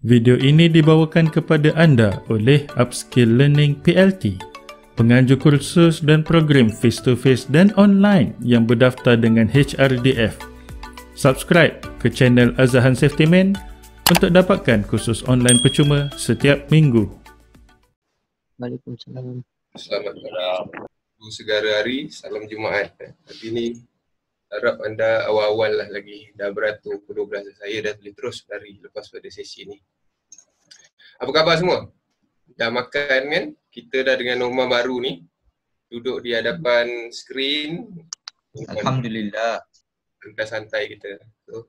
Video ini dibawakan kepada anda oleh Upskill Learning PLT, penganjur kursus dan program face-to-face dan online yang berdaftar dengan HRDF. Subscribe ke channel Azahan Safety Man untuk dapatkan kursus online percuma setiap minggu. Waalaikumsalam. Selamat malam, segara hari, salam Jumaat. Hari ini harap anda awal-awal lah lagi, dah beratur pukul 12 saya dah boleh terus lari lepas pada sesi ni. Apa khabar semua? Dah makan kan? Kita dah dengan norma baru ni, duduk di hadapan skrin. Alhamdulillah. Santai-santai kita. So,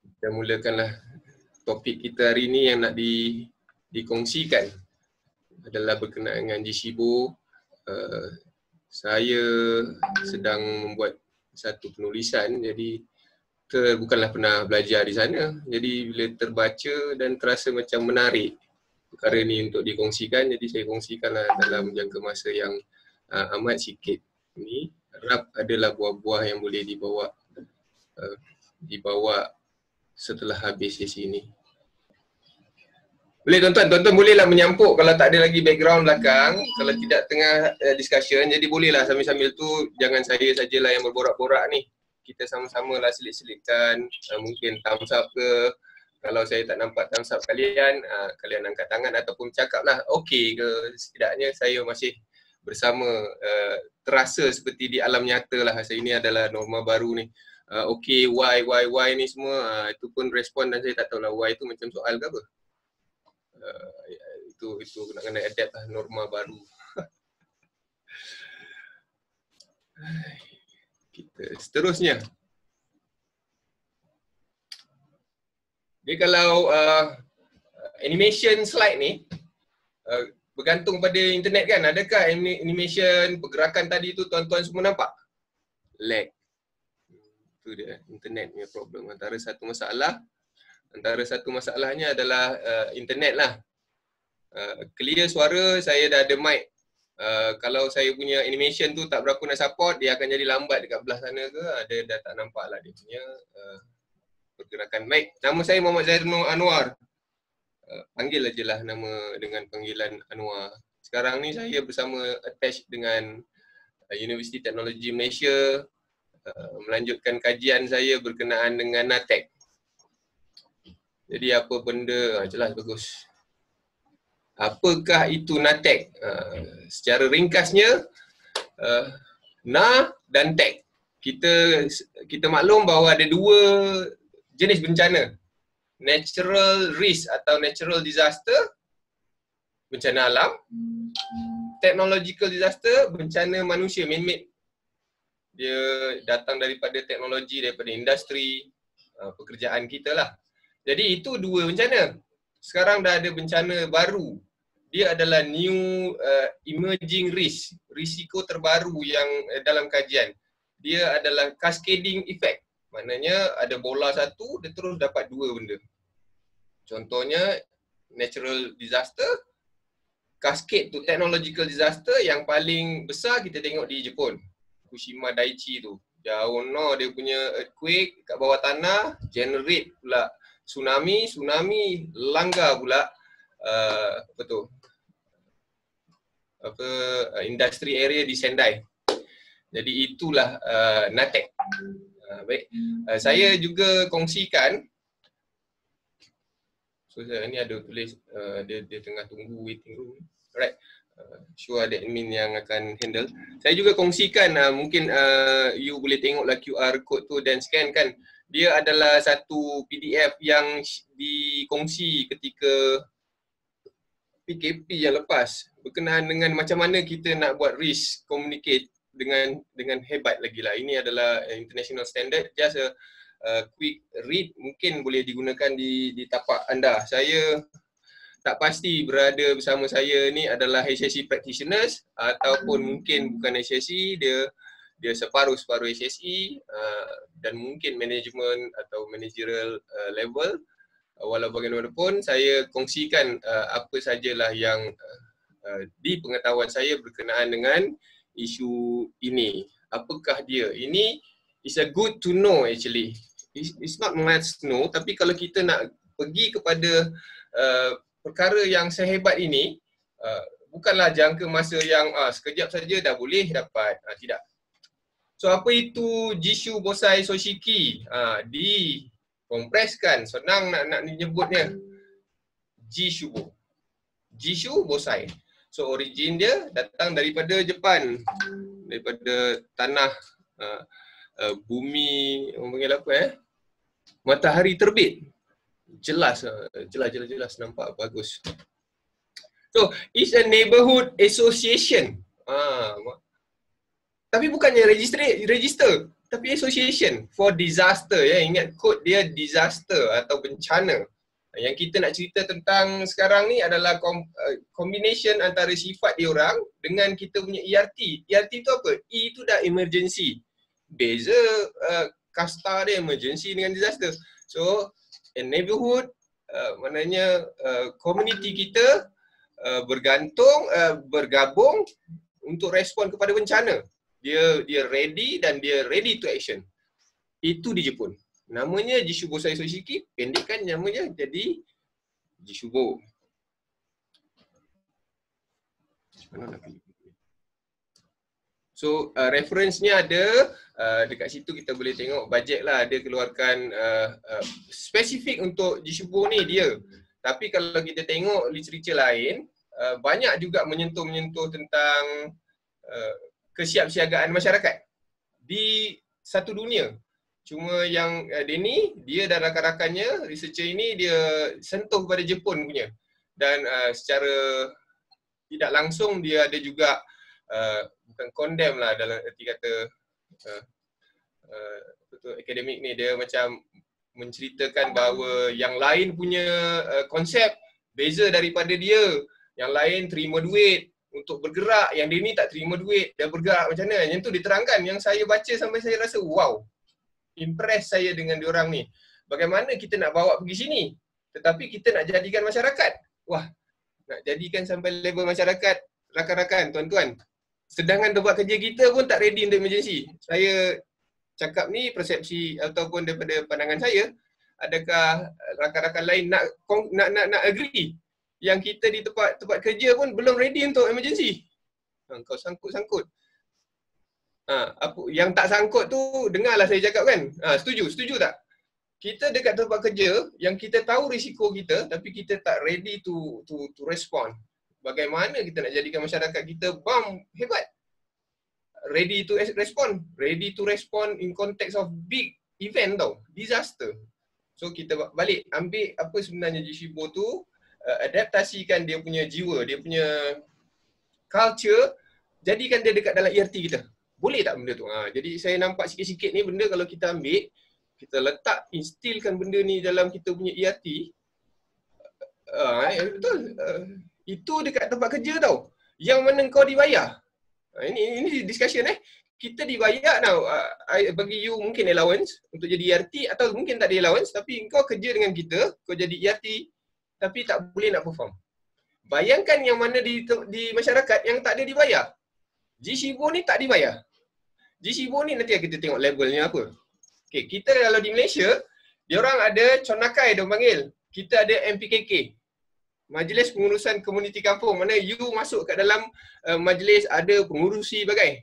kita mulakanlah topik kita hari ni yang nak dikongsikan adalah berkenaan dengan Jishibo. Saya sedang membuat satu penulisan, jadi bukanlah pernah belajar di sana. Jadi bila terbaca dan terasa macam menarik perkara ni untuk dikongsikan, jadi saya kongsikanlah dalam jangka masa yang amat sikit. Ini harap adalah buah-buah yang boleh dibawa setelah habis sesi ini. Boleh tuan-tuan bolehlah menyampuk kalau tak ada lagi background belakang, kalau tidak tengah discussion, jadi bolehlah sambil-sambil tu jangan saya sajalah yang berborak-borak ni. Kita sama-sama lah selit-selitkan, mungkin thumbs up ke, kalau saya tak nampak thumbs up kalian, kalian angkat tangan ataupun cakap lah okey ke, setidaknya saya masih bersama, terasa seperti di alam nyata lah. Saya ini adalah norma baru ni. Okey, why ni semua, itu pun respon dan saya tak tahu lah why tu macam soal ke apa. Itu kena adapt lah norma baru. Kita seterusnya. Jadi kalau animation slide ni bergantung pada internet kan, adakah animation pergerakan tadi tu tuan-tuan semua nampak? Lag. Itu dia internet punya problem. Antara satu masalahnya adalah internet lah. Clear suara, saya dah ada mic. Kalau saya punya animation tu tak berapa nak support, dia akan jadi lambat dekat belah sana ke, dia dah tak nampak lah dia punya pergerakan. Baik, nama saya Muhammad Zairul Anwar. Panggil aje lah nama dengan panggilan Anwar. Sekarang ni saya bersama attach dengan Universiti Teknologi Malaysia, melanjutkan kajian saya berkenaan dengan NATEC. Jadi apa benda, jelas bagus. Apakah itu NATEC? Secara ringkasnya, Na dan TEC. Kita maklum bahawa ada dua jenis bencana. Natural risk atau natural disaster, bencana alam. Technological disaster, bencana manusia, man-made. Dia datang daripada teknologi, daripada industri, pekerjaan kita lah. Jadi itu dua bencana. Sekarang dah ada bencana baru. Dia adalah new emerging risk, risiko terbaru yang dalam kajian. Dia adalah cascading effect. Maknanya ada bola satu, dia terus dapat dua benda. Contohnya natural disaster, cascade tu technological disaster yang paling besar kita tengok di Jepun. Fukushima Daiichi tu. Jauh no dia punya earthquake kat bawah tanah, generate pula tsunami langgar pula industri area di Sendai. Jadi itulah NATEC. Baik, saya juga kongsikan. So ni ada tulis dia tengah tunggu waiting room. Alright. Sure ada admin yang akan handle. Saya juga kongsikan, mungkin you boleh tengoklah QR code tu dan scan kan. Dia adalah satu PDF yang dikongsi ketika PKP yang lepas, berkenaan dengan macam mana kita nak buat risk communicate dengan hebat lagi lah. Ini adalah international standard. Just a quick read, mungkin boleh digunakan di tapak anda. Saya tak pasti berada bersama saya ni adalah HSC practitioners ataupun mungkin bukan HSC, dia separuh-separuh HSC dan mungkin management atau managerial level. Walau bagaimanapun, saya kongsikan apa sajalah yang di pengetahuan saya berkenaan dengan isu ini. Apakah dia? Ini is a good to know actually. it's not must know, tapi kalau kita nak pergi kepada perkara yang sehebat ini, bukanlah jangka masa yang sekejap saja dah boleh dapat, tidak. So apa itu Jishu Bosai Soshiki? Dikompreskan, senang nak menyebutnya. Jishubo. Jishu Bosai. So origin dia datang daripada Jepang, daripada tanah bumi, orang panggil apa matahari terbit. Jelas nampak bagus. So it's a neighborhood association. Tapi bukannya register, tapi association for disaster. Ingat kod dia disaster atau bencana. Yang kita nak cerita tentang sekarang ni adalah combination antara sifat diorang dengan kita punya ERT. ERT tu apa? E tu dah emergency. Beza kasta dia emergency dengan disaster. So a neighborhood maknanya community kita bergabung untuk respon kepada bencana. Dia ready dan dia ready to action. Itu di Jepun. Namanya Jishubo Sai Soshiki, pendekkan namanya jadi Jishubo. So reference-nya ada dekat situ, kita boleh tengok bajet lah, dia keluarkan spesifik untuk Jishubo ni dia. Tapi kalau kita tengok literature lain, banyak juga menyentuh tentang kesiapsiagaan masyarakat di satu dunia. Cuma yang dia dan rakan-rakannya, researcher ini, dia sentuh pada Jepun punya. Dan secara tidak langsung dia ada juga bukan condemn lah dalam erti kata akademik ni, dia macam menceritakan bahawa yang lain punya konsep beza daripada dia. Yang lain terima duit untuk bergerak, yang dia ni tak terima duit, dia bergerak macam mana. Yang tu diterangkan, yang saya baca sampai saya rasa wow, impress saya dengan diorang ni. Bagaimana kita nak bawa pergi sini, tetapi kita nak jadikan masyarakat. Wah, nak jadikan sampai level masyarakat, rakan-rakan, tuan-tuan. Sedangkan tempat kerja kita pun tak ready untuk emergency. Saya cakap ni persepsi ataupun daripada pandangan saya, adakah rakan-rakan lain nak agree yang kita di tempat kerja pun belum ready untuk emergency? Kau sangkut-sangkut. Yang tak sangkut tu dengarlah saya cakap kan. Setuju tak? Kita dekat tempat kerja yang kita tahu risiko kita, tapi kita tak ready to respond. Bagaimana kita nak jadikan masyarakat kita hebat? Ready to respond. Ready to respond in context of big event tau. Disaster. So kita balik ambil apa sebenarnya Jishubo tu, adaptasikan dia punya jiwa, dia punya culture, jadikan dia dekat dalam ERT kita. Boleh tak benda tu? Jadi saya nampak sikit-sikit ni benda kalau kita ambil, kita letak, instillkan benda ni dalam kita punya ERT, betul. Itu dekat tempat kerja tau. Yang mana kau dibayar. Ini discussion Kita dibayar tau. Bagi you mungkin allowance untuk jadi ERT, atau mungkin tak ada allowance, tapi kau kerja dengan kita, kau jadi ERT, tapi tak boleh nak perform. Bayangkan yang mana di masyarakat yang tak ada dibayar. Jishubo ni tak dibayar. Jishubo ni nanti kita tengok levelnya apa. Okay, kita kalau di Malaysia, diorang ada Conakai dia panggil. Kita ada MPKK. Majlis Pengurusan Komuniti Kampung. Mana you masuk kat dalam majlis, ada pengurusi bagai.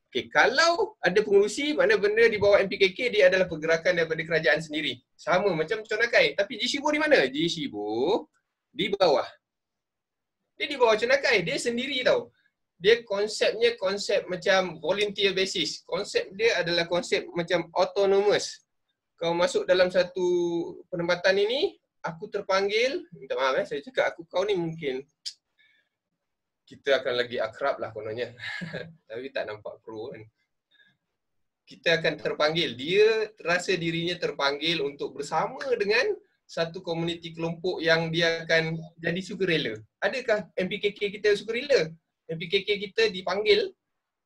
Okay, kalau ada pengurusi, mana benda di bawah MPKK, dia adalah pergerakan daripada kerajaan sendiri. Sama macam Conakai. Tapi Jishubo di mana? Jishubo di bawah. Dia di bawah Conakai. Dia sendiri tau. Dia konsepnya konsep macam volunteer basis. Konsep dia adalah konsep macam autonomous. Kau masuk dalam satu penempatan ini, aku terpanggil, minta maaf saya cakap kau ni mungkin kita akan lagi akrab lah kononnya. Tapi tak nampak pro kan. Kita akan terpanggil. Dia rasa dirinya terpanggil untuk bersama dengan satu komuniti kelompok yang dia akan jadi sukarela. Adakah MPKK kita sukarela? MPKK kita dipanggil,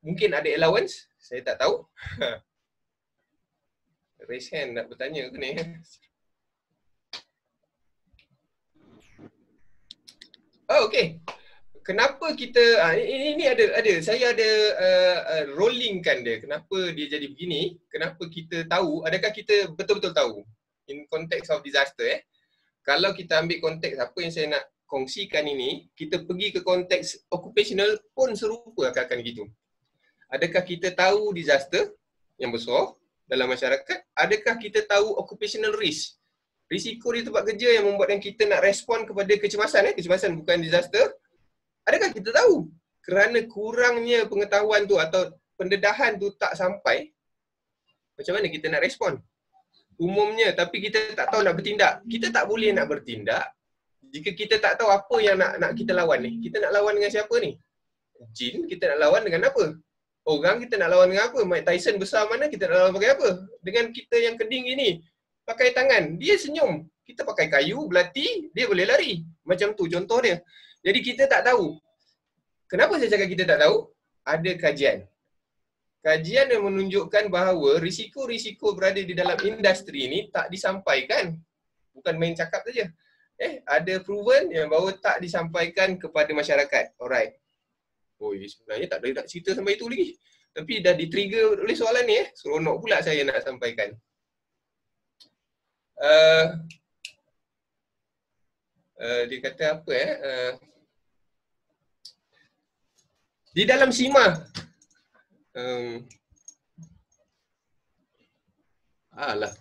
mungkin ada allowance, saya tak tahu. Raise hand nak bertanya ke ni? Oh, okay. kenapa kita ini ada saya ada rollingkan dia. Kenapa dia jadi begini? Kenapa kita tahu? Adakah kita betul-betul tahu in context of disaster Kalau kita ambil konteks apa yang saya nak kongsikan ini, kita pergi ke konteks occupational pun serupa akan gitu. Adakah kita tahu disaster yang besar dalam masyarakat? Adakah kita tahu occupational risk? Risiko di tempat kerja yang membuatkan kita nak respon kepada kecemasan, kecemasan bukan disaster. Adakah kita tahu? Kerana kurangnya pengetahuan tu atau pendedahan tu tak sampai, macam mana kita nak respon? Umumnya, tapi kita tak tahu nak bertindak. Kita tak boleh nak bertindak jika kita tak tahu apa yang nak kita lawan ni. Kita nak lawan dengan siapa ni? Jin, kita nak lawan dengan apa? Orang kita nak lawan dengan apa? Mike Tyson besar mana, kita nak lawan pakai apa? Dengan kita yang keding ini, pakai tangan, dia senyum. Kita pakai kayu, belati, dia boleh lari. Macam tu contoh dia. Jadi kita tak tahu. Kenapa saya cakap kita tak tahu? Ada kajian. Kajian yang menunjukkan bahawa risiko-risiko berada di dalam industri ini tak disampaikan. Bukan main cakap saja. Ada proven yang bahawa tak disampaikan kepada masyarakat. Alright. Sebenarnya tak ada nak cerita sampai itu lagi. Tapi dah di-trigger oleh soalan ni. Seronok pula saya nak sampaikan. Dia kata apa di dalam SIMA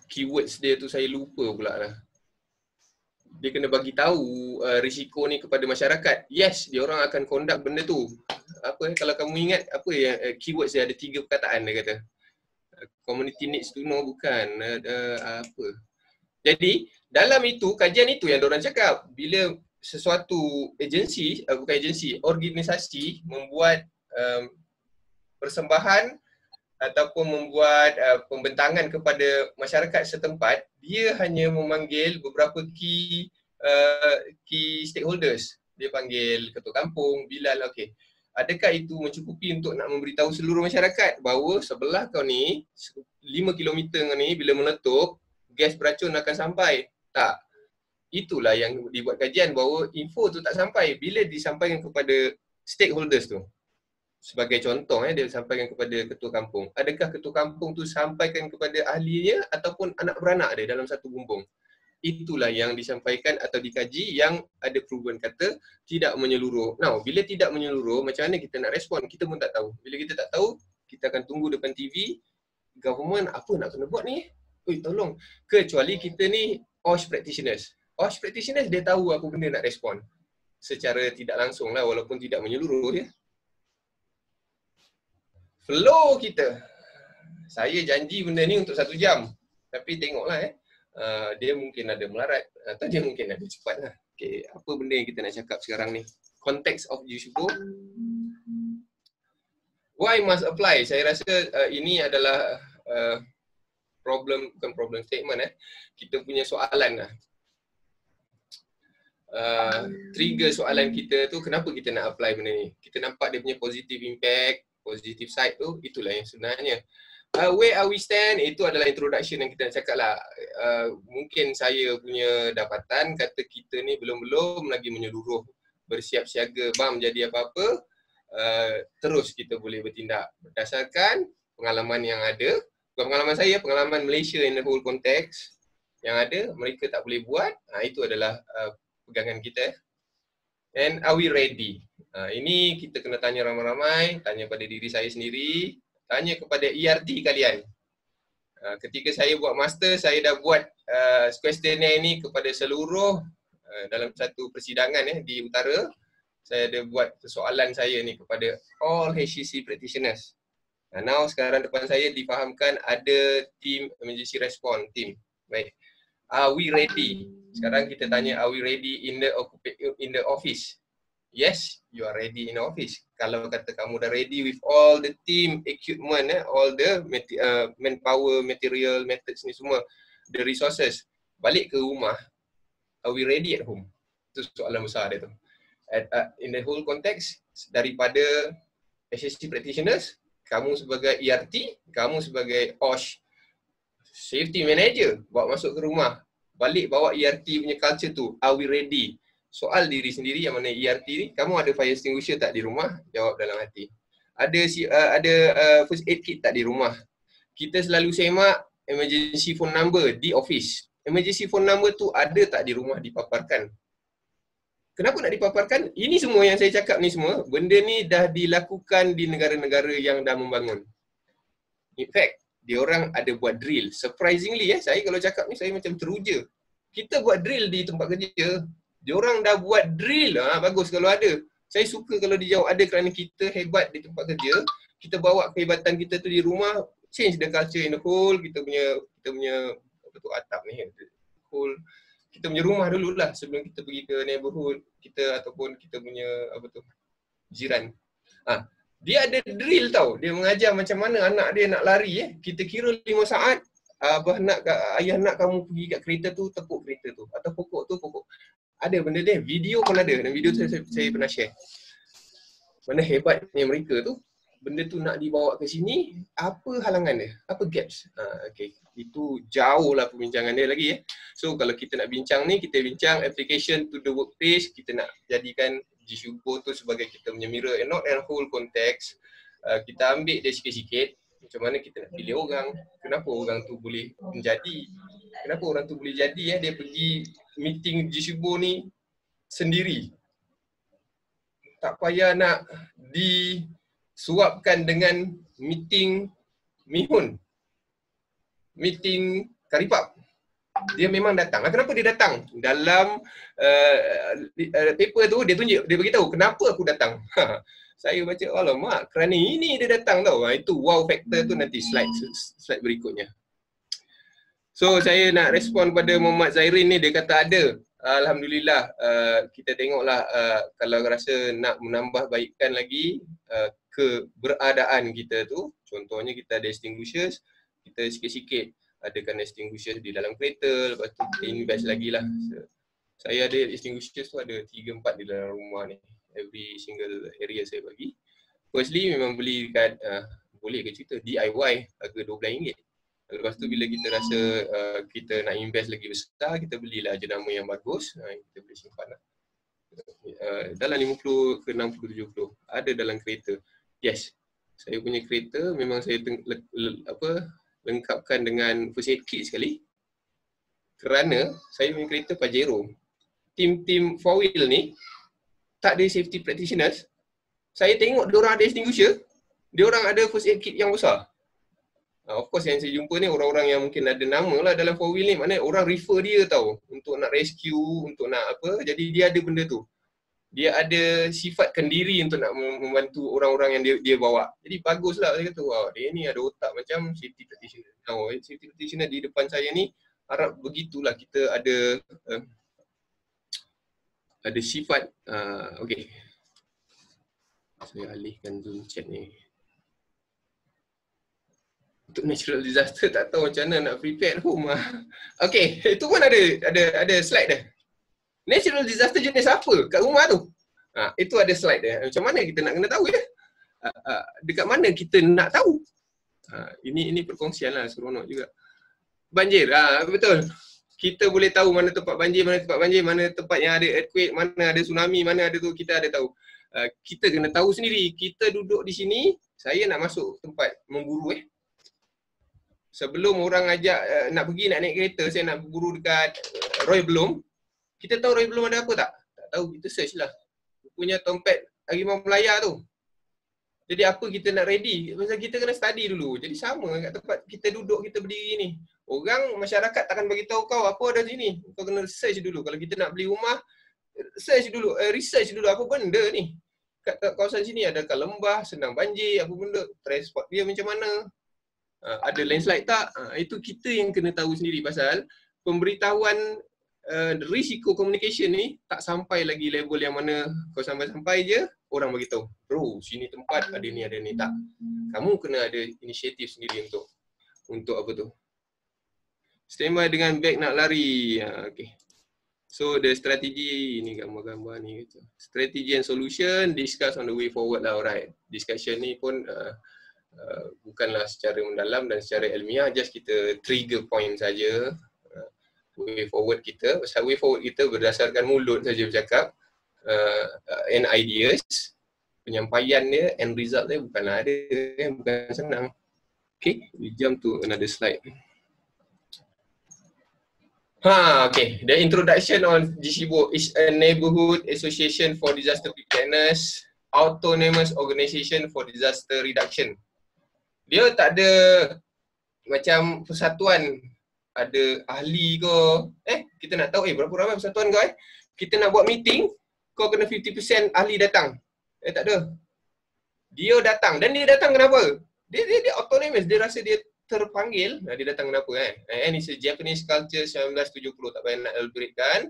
keywords dia tu saya lupa pula lah. Dia kena bagi tahu risiko ni kepada masyarakat. Yes, dia orang akan conduct benda tu. Kalau kamu ingat apa yang keywords dia ada 3 perkataan dia kata. Community needs to know bukan apa. Jadi dalam itu kajian itu yang diorang cakap, bila sesuatu agensi, bukan agensi, organisasi membuat persembahan ataupun membuat pembentangan kepada masyarakat setempat, dia hanya memanggil beberapa key stakeholders. Dia panggil ketua kampung, Bilal, okey. Adakah itu mencukupi untuk nak memberitahu seluruh masyarakat bahawa sebelah kau ni 5 km ni bila meletup, gas beracun akan sampai? Tak. Itulah yang dibuat kajian bahawa info tu tak sampai. Bila disampaikan kepada stakeholders tu, sebagai contoh dia sampaikan kepada ketua kampung, adakah ketua kampung tu sampaikan kepada ahlinya ataupun anak beranak dia dalam satu bumbung? Itulah yang disampaikan atau dikaji yang ada proven kata tidak menyeluruh. Now, bila tidak menyeluruh, macam mana kita nak respon? Kita pun tak tahu. Bila kita tak tahu, kita akan tunggu depan TV, government apa nak kena buat ni? Tolong. Kecuali kita ni OSH practitioners. OSH practitioners dia tahu apa benda nak respon. Secara tidak langsung lah walaupun tidak menyeluruh ya. Flow kita. Saya janji benda ni untuk 1 jam. Tapi tengoklah dia mungkin ada melarat atau dia mungkin ada cepat lah. Okay, apa benda yang kita nak cakap sekarang ni? Context of Jushuko. Why must apply? Saya rasa ini adalah bukan problem statement kita punya soalan lah. Trigger soalan kita tu kenapa kita nak apply benda ni. Kita nampak dia punya positive impact, positive side tu, itulah yang sebenarnya. Where are we stand, itu adalah introduction yang kita nak cakap lah. Mungkin saya punya dapatan kata kita ni belum lagi menyeluruh, bersiap siaga bam jadi apa-apa, terus kita boleh bertindak berdasarkan pengalaman yang ada. Bukan pengalaman saya, pengalaman Malaysia in the whole context yang ada, mereka tak boleh buat. Itu adalah pegangan kita. And are we ready? Ini kita kena tanya ramai-ramai, tanya pada diri saya sendiri, tanya kepada ERT kalian. Ketika saya buat master, saya dah buat questionnaire ni kepada seluruh dalam satu persidangan di utara. Saya ada buat soalan saya ni kepada all HCC practitioners. Now sekarang depan saya difahamkan ada team emergency response team. Baik. Are we ready? Sekarang kita tanya, are we ready in the office? Yes, you are ready in the office. Kalau kata kamu dah ready with all the team equipment, all the manpower, material, methods ni semua, the resources, balik ke rumah, are we ready at home? Itu soalan besar dia tu. In the whole context, daripada HSC practitioners, kamu sebagai ERT, kamu sebagai OSH safety manager, bawa masuk ke rumah, balik bawa ERT punya culture tu, are we ready? soal diri sendiri yang mana ERT ni, kamu ada fire extinguisher tak di rumah? Jawab dalam hati. Ada first aid kit tak di rumah? Kita selalu semak emergency phone number di office. Emergency phone number tu ada tak di rumah dipaparkan? Kenapa nak dipaparkan? Ini semua yang saya cakap ni semua, benda ni dah dilakukan di negara-negara yang dah membangun. In fact, dia orang ada buat drill. Surprisingly saya kalau cakap ni saya macam teruja. Kita buat drill di tempat kerja. Dia orang dah buat drill. Bagus kalau ada. Saya suka kalau dijawab ada kerana kita hebat di tempat kerja. Kita bawa kehebatan kita tu di rumah, change the culture in the whole kita punya apa tu atap ni. Whole kita punya rumah dululah sebelum kita pergi ke neighborhood kita ataupun kita punya apa tu jiran. Dia ada drill tau. Dia mengajar macam mana anak dia nak lari Kita kira 5 saat ayah nak kamu pergi kat kereta tu, tepuk kereta tu atau pokok tu pokok. Ada benda dia, video pun ada dan video tu saya pernah share. Mana hebatnya mereka tu. Benda tu nak dibawa ke sini, apa halangan dia? Apa gaps? Okay. Itu jauh lah perbincangan dia lagi So kalau kita nak bincang ni, kita bincang application to the workplace, kita nak jadikan Jishubo tu sebagai kita punya mirror and not a whole context. Kita ambil dia sikit-sikit, macam mana kita nak pilih orang, kenapa orang tu boleh menjadi, kenapa orang tu boleh jadi dia pergi meeting Jishubo ni sendiri. Tak payah nak disuapkan dengan meeting Mihun, meeting Karipap. Dia memang datang. Kenapa dia datang? Dalam paper tu dia tunjuk, dia beritahu kenapa aku datang. Saya baca, alamak, kerana ini dia datang tau. Itu wow factor tu nanti slide berikutnya. So saya nak respon pada Muhammad Zairin ni, dia kata ada. Alhamdulillah, kita tengoklah kalau rasa nak menambah baikkan lagi keberadaan kita tu. Contohnya kita ada extinguishers, kita sikit-sikit adakan extinguishers di dalam kereta, lepas tu kita invest lagi lah. Saya ada extinguishers tu ada 3-4 di dalam rumah ni. Every single area saya bagi. Firstly memang beli dekat, boleh ke cerita, DIY harga RM12. Lepas tu bila kita rasa kita nak invest lagi besar, kita belilah jenama yang bagus, kita boleh simpan lah. Dalam 50 ke 60, 70 ada dalam kereta. Yes, saya punya kereta memang saya lengkapkan dengan first aid kit sekali. Kerana saya punya kereta Pajero. Tim 4-wheel ni tak ada safety practitioners. Saya tengok diorang ada extinguisher, diorang ada first aid kit yang besar. Of course yang saya jumpa ni orang-orang yang mungkin ada nama lah dalam 4-wheel ni. Maknanya orang refer dia tau untuk nak rescue, untuk nak apa. Jadi dia ada benda tu. Dia ada sifat kendiri untuk nak membantu orang-orang yang dia bawa. Jadi baguslah, saya kata wah dia ni ada otak macam safety practitioner. Safety practitioner di depan saya ni harap begitulah kita ada sifat. Okay, saya alihkan Zoom chat ni. Untuk natural disaster tak tahu macam mana nak prepare at home. Okay, itu pun ada slide dia. Natural disaster jenis apa kat rumah tu? Itu ada slide dia. Macam mana kita nak kena tahu dekat mana kita nak tahu? Ini perkongsian lah, seronok juga. Banjir, betul. Kita boleh tahu mana tempat banjir, mana tempat yang ada earthquake, mana ada tsunami, mana ada tu, kita ada tahu. Kita kena tahu sendiri. Kita duduk di sini, saya nak masuk tempat memburu Sebelum orang ajak nak naik kereta, saya nak berburu dekat Roy Bloom. Kita tahu Roy Bloom ada apa tak? Tak tahu, kita search lah. Punya Tompat Harimau Melaya tu. Jadi apa kita nak ready? Pasal kita kena study dulu. Jadi sama kat tempat kita duduk, kita berdiri ni. Orang, masyarakat takkan bagi tahu kau apa ada sini. Kau kena search dulu. Kalau kita nak beli rumah, search dulu, research dulu apa benda ni. Kat kawasan sini adakah lembah, senang banjir, apa benda, transport dia macam mana. Ada landslide tak? Itu kita yang kena tahu sendiri pasal pemberitahuan risiko communication ni tak sampai lagi level yang mana kau sampai-sampai je orang bagi tahu. Bro, sini tempat ada ni tak. Kamu kena ada inisiatif sendiri untuk apa tu? Standby dengan beg nak lari. Okay. So the strategi, ini gambar-gambar ni gitu. Strategy and solution, discuss on the way forward lah, alright. Discussion ni pun bukanlah secara mendalam dan secara ilmiah, just kita trigger point saja. way forward kita. Way forward kita berdasarkan mulut saja bercakap, and ideas, penyampaian dia, end result dia bukanlah ada, bukan senang. Okay, we jump to another slide. Okay. The introduction on GSIBO is a neighborhood association for disaster preparedness, autonomous organisation for disaster reduction. Dia tak ada macam persatuan, ada ahli ke, kita nak tahu berapa ramai persatuan kau kita nak buat meeting, kau kena 50% ahli datang. Tak ada. Dia datang, dan dia datang kenapa? Dia autonomous, dia rasa dia terpanggil, dia datang kenapa And it's a Japanese culture 1970, tak payah nak elaboratekan.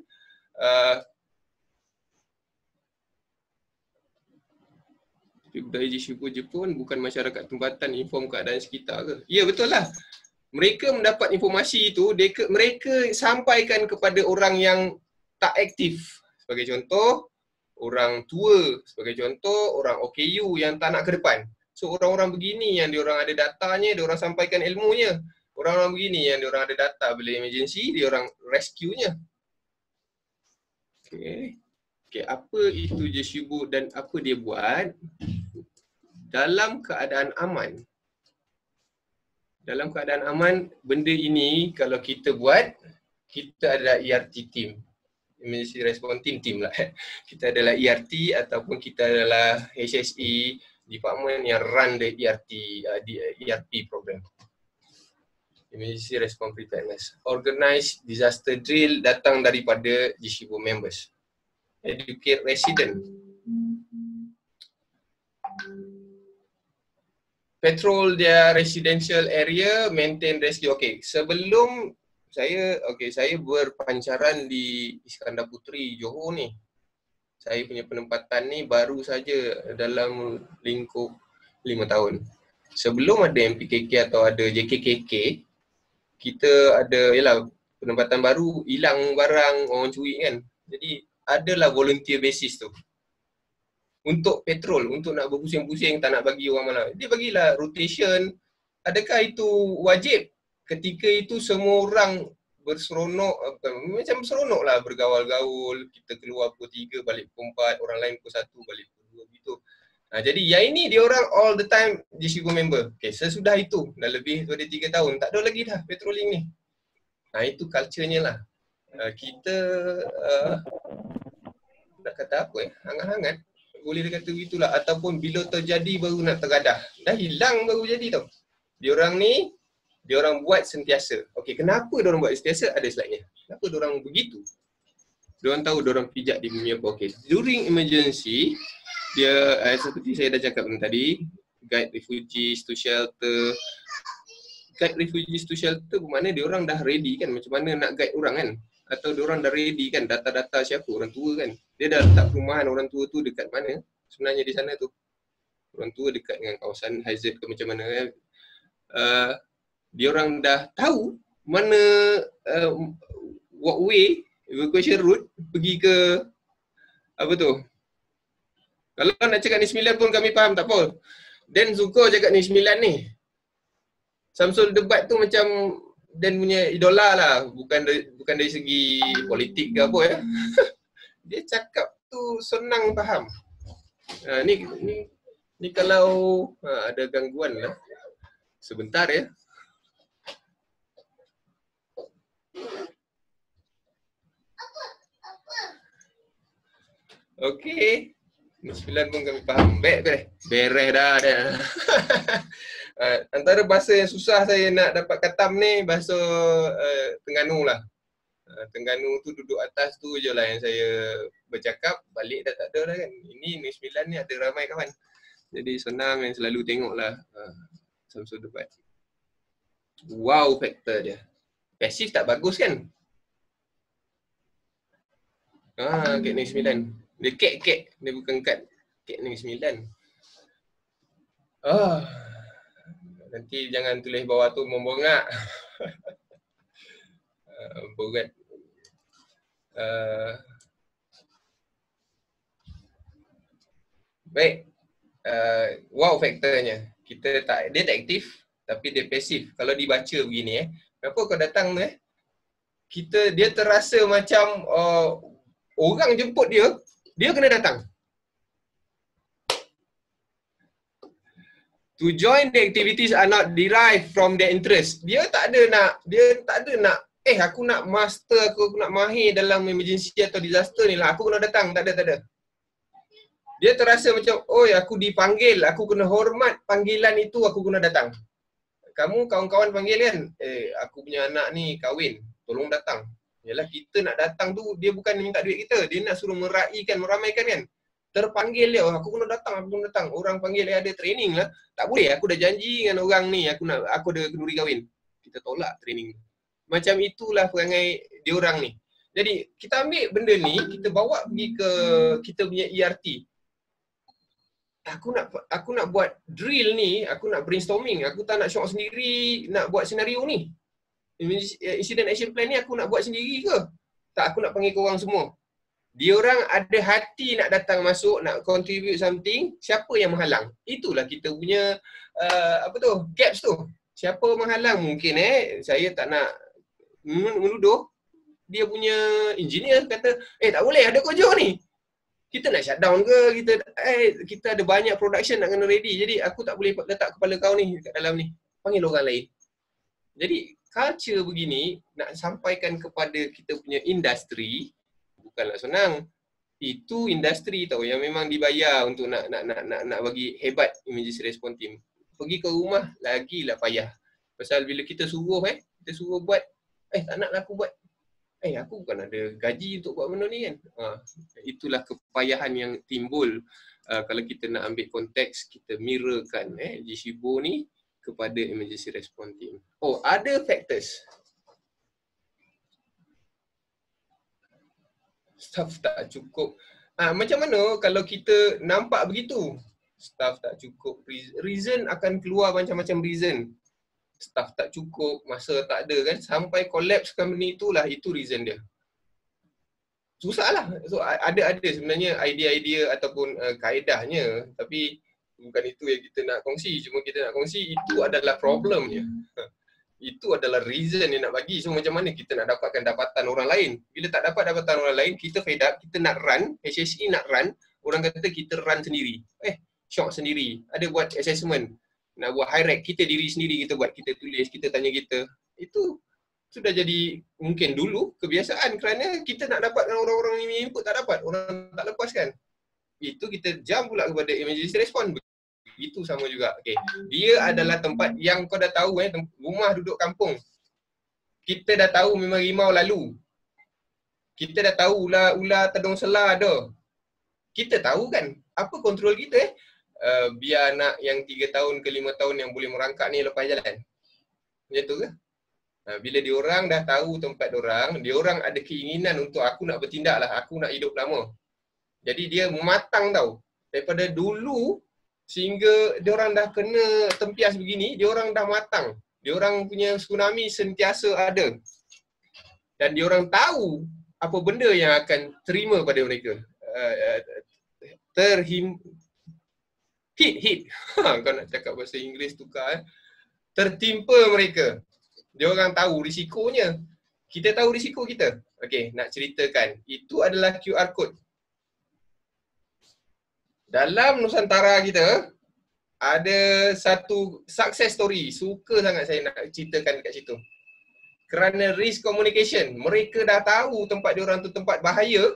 Budaya GSIBO Jepun bukan masyarakat tempatan inform keadaan sekitar ke? Ya, betul lah. Mereka mendapat informasi itu, mereka sampaikan kepada orang yang tak aktif. Sebagai contoh, orang tua. Sebagai contoh, orang OKU yang tak nak ke depan. So orang-orang begini yang diorang ada datanya, diorang sampaikan ilmunya. Orang-orang begini yang diorang ada data bila emergency, diorang rescue-nya. Okay, apa itu GSIBO dan apa dia buat? Dalam keadaan aman. Dalam keadaan aman, benda ini kalau kita buat, kita adalah ERT team. Emergency Response Team lah. Kita adalah ERT ataupun kita adalah HSE, department yang run the ERP program. Emergency Response Preparedness. Organized disaster drill datang daripada GSIBO members. Educate resident. Patrol their residential area, maintain rescue. Okay, sebelum saya berpancaran di Iskandar Puteri, Johor ni. Saya punya penempatan ni baru saja dalam lingkup 5 tahun. Sebelum ada MPKK atau ada JKKK, kita ada, penempatan baru, hilang barang, orang curi kan. Jadi adalah volunteer basis tu. Untuk patrol, untuk nak berpusing-pusing, tak nak bagi orang mana. Dia bagilah rotation. Adakah itu wajib? Ketika itu semua orang berseronok, macam berseronok lah, bergaul-gaul, kita keluar pukul 3, balik pukul 4, orang lain pukul 1, balik pukul 2 gitu. Jadi yang ini dia orang all the time GSIBO member. Okay, sesudah itu, dah lebih daripada 3 tahun, tak ada lagi dah patrolling ni. Itu culture-nya lah. Kita, nak kata apa hangat-hangat, boleh dia kata begitulah. Ataupun bila terjadi baru nak tergadah. Dah hilang baru jadi tau. Diorang ni, diorang buat sentiasa. Okey, kenapa diorang buat sentiasa? Ada slide-nya. Kenapa diorang begitu? Diorang tahu diorang pijak di bumi apa. Okey, during emergency, dia seperti saya dah cakap tadi, guide refugees to shelter. Guide refugees to shelter bermakna diorang dah ready kan, macam mana nak guide orang kan. Atau diorang dah ready kan, data-data siapa, orang tua kan. Dia dah letak perumahan orang tua tu dekat mana sebenarnya di sana tu. Orang tua dekat dengan kawasan hazard ke macam mana kan. Dia orang dah tahu mana walkway, evacuation route pergi ke apa tu. Kalau nak cakap ni 9 pun kami faham, tak apa. Dan suka cakap ni 9 ni. Samsul Debat tu macam Dan punya idola lah, bukan dari segi politik ke apa Dia cakap tu senang faham. Ni kalau ada gangguan lah. Sebentar ya. Okey. Ni 9 pun kami faham. Beres dah. Antara bahasa yang susah saya nak dapat katam ni, bahasa Terengganu lah. Terengganu tu duduk atas tu je lah yang saya bercakap. Balik dah tak ada dah kan. Ini 9 ni ada ramai kawan. Jadi senang yang selalu tengok lah Samsul Debat. Wow factor dia. Pasif tak bagus kan? Kat ni 9. Dia kek. Dia bukan kat ni 9. Nanti jangan tulis bawah tu membongak. Berat. Baik. Wow faktornya. Dia tak aktif tapi dia pasif. Kalau dibaca begini kenapa kau datang dia terasa macam orang jemput dia, dia kena datang. To join the activities are not derived from their interest. Dia tak ada nak aku nak master, aku nak mahir dalam emergency atau disaster ni lah, aku kena datang. Tak ada. Dia terasa macam, aku dipanggil, aku kena hormat panggilan itu, aku kena datang. Kamu kawan-kawan panggil kan, aku punya anak ni kahwin, tolong datang. Yalah, kita nak datang tu, dia bukan minta duit kita, dia nak suruh meramaikan kan. Terpanggil dia, aku kena datang. Orang panggil dia ada training lah. Tak boleh, aku dah janji dengan orang ni, aku ada kenduri kahwin. Kita tolak training. Macam itulah perangai dia orang ni. Jadi kita ambil benda ni, kita bawa pergi ke kita punya ERT. Aku nak buat drill ni, aku nak brainstorming, aku tak nak syok sendiri nak buat senario ni. Incident action plan ni aku nak buat sendiri ke? Tak, aku nak panggil korang semua. Dia orang ada hati nak datang masuk, nak contribute something, siapa yang menghalang? Itulah kita punya gaps tu. Siapa menghalang? Mungkin saya tak nak menuduh dia punya engineer kata, tak boleh, ada kojok ni. Kita nak shutdown ke? Kita ada banyak production nak kena ready. Jadi aku tak boleh letak kepala kau ni kat dalam ni. Panggil orang lain. Jadi culture begini nak sampaikan kepada kita punya industri bukanlah senang. Itu industri tau yang memang dibayar untuk nak bagi hebat emergency response team. Pergi ke rumah lagilah payah. Pasal bila kita suruh buat, tak naklah aku buat. Aku bukan ada gaji untuk buat benda ni kan. Itulah kepayahan yang timbul kalau kita nak ambil konteks, kita mirrorkan Jishibo ni kepada emergency response team. Ada factors. Staff tak cukup. Macam mana kalau kita nampak begitu? Staff tak cukup. Reason akan keluar macam-macam reason. Staff tak cukup, masa tak ada kan. Sampai collapse company itulah, itu reason dia. Susah lah. So ada sebenarnya idea-idea ataupun kaedahnya. Tapi bukan itu yang kita nak kongsi. Cuma kita nak kongsi itu adalah problemnya. Itu adalah reason yang nak bagi. So macam mana kita nak dapatkan dapatan orang lain? Bila tak dapat dapatan orang lain, kita fed up, kita nak run, HSE nak run, orang kata kita run sendiri. Syok sendiri. Ada buat assessment. Nak buat high rank, kita diri sendiri kita buat, kita tulis, kita tanya kita. Itu sudah jadi mungkin dulu kebiasaan kerana kita nak dapatkan orang-orang ni input tak dapat, orang tak lepaskan. Itu kita jam pula kepada emergency response. Itu sama juga. Dia adalah tempat yang kau dah tahu rumah duduk kampung. Kita dah tahu memang rimau lalu. Kita dah tahu ular tedung selah ada. Kita tahu kan apa kontrol kita biar anak yang 3 tahun ke 5 tahun yang boleh merangkak ni lepas jalan. Macam tu ke? Bila diorang dah tahu tempat diorang ada keinginan untuk aku nak bertindak lah, aku nak hidup lama. Jadi dia matang tau. Daripada dulu sehingga diorang dah kena tempias begini, diorang dah matang. Diorang punya tsunami sentiasa ada. Dan diorang tahu apa benda yang akan terima pada mereka. Hit. Kau nak cakap bahasa Inggeris tukar. Tertimpa mereka. Diorang tahu risikonya. Kita tahu risiko kita. Nak ceritakan. Itu adalah QR code. Dalam Nusantara kita, ada satu success story. Suka sangat saya nak ceritakan kat situ. Kerana risk communication. Mereka dah tahu tempat diorang tu tempat bahaya.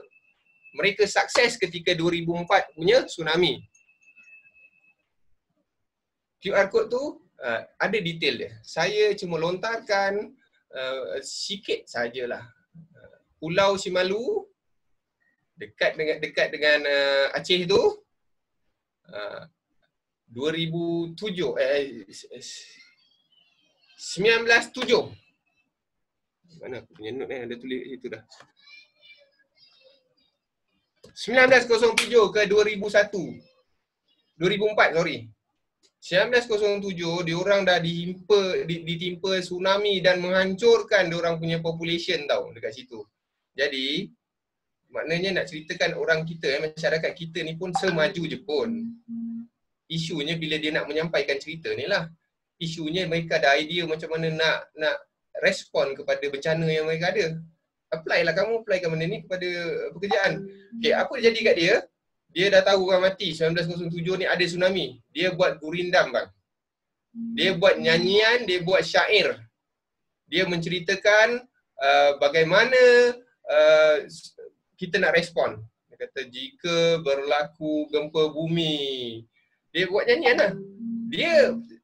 Mereka sukses ketika 2004 punya tsunami. QR code tu ada detail dia. Saya cuma lontarkan sikit sajalah. Pulau Simalu dekat dengan Aceh tu 2007 1907. Mana aku punya note ada tulis kat situ dah. 1907 ke 2004 sorry. 1907 diorang dah ditimpa tsunami dan menghancurkan diorang punya population tau dekat situ. Jadi maknanya nak ceritakan orang kita masyarakat kita ni pun semaju Jepun. Isunya bila dia nak menyampaikan cerita ni lah. Isunya mereka ada idea macam mana nak respon kepada bencana yang mereka ada. Kamu applykan benda ni kepada pekerjaan. Okay, apa jadi kat dia? Dia dah tahu orang mati 1907 ni ada tsunami. Dia buat gurindam bang. Dia buat nyanyian, dia buat syair. Dia menceritakan bagaimana kita nak respon. Dia kata jika berlaku gempa bumi. Dia buat nyanyian lah.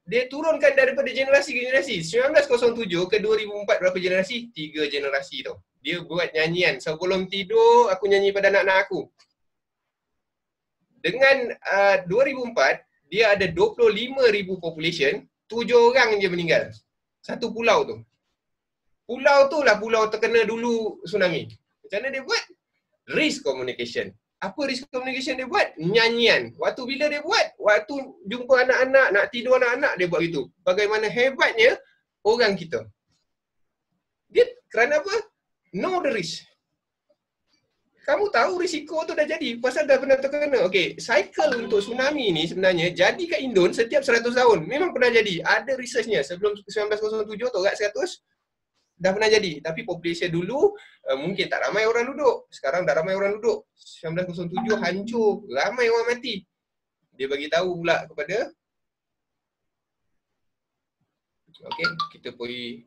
Dia turunkan daripada generasi ke generasi. 1907 ke 2004 berapa generasi? 3 generasi tau. Dia buat nyanyian. Sebelum tidur, aku nyanyi pada anak-anak aku. Dengan 2004, dia ada 25,000 population, 7 orang je meninggal. Satu pulau tu. Pulau tu lah pulau terkena dulu tsunami. Macam mana dia buat? Risk communication. Apa risk communication dia buat? Nyanyian. Waktu bila dia buat? Waktu jumpa anak-anak, nak tidur anak-anak, dia buat gitu. Bagaimana hebatnya orang kita. Dia kerana apa? Know the risk. Kamu tahu risiko tu dah jadi pasal dah pernah terkena. Okey, cycle untuk tsunami ni sebenarnya jadi kat Indon setiap 100 tahun. Memang pernah jadi. Ada researchnya. Sebelum 1907 torat 100 dah pernah jadi. Tapi population dulu mungkin tak ramai orang duduk. Sekarang dah ramai orang duduk. 1907 hancur, ramai orang mati. Dia bagi tahu pula kepada okey, kita pergi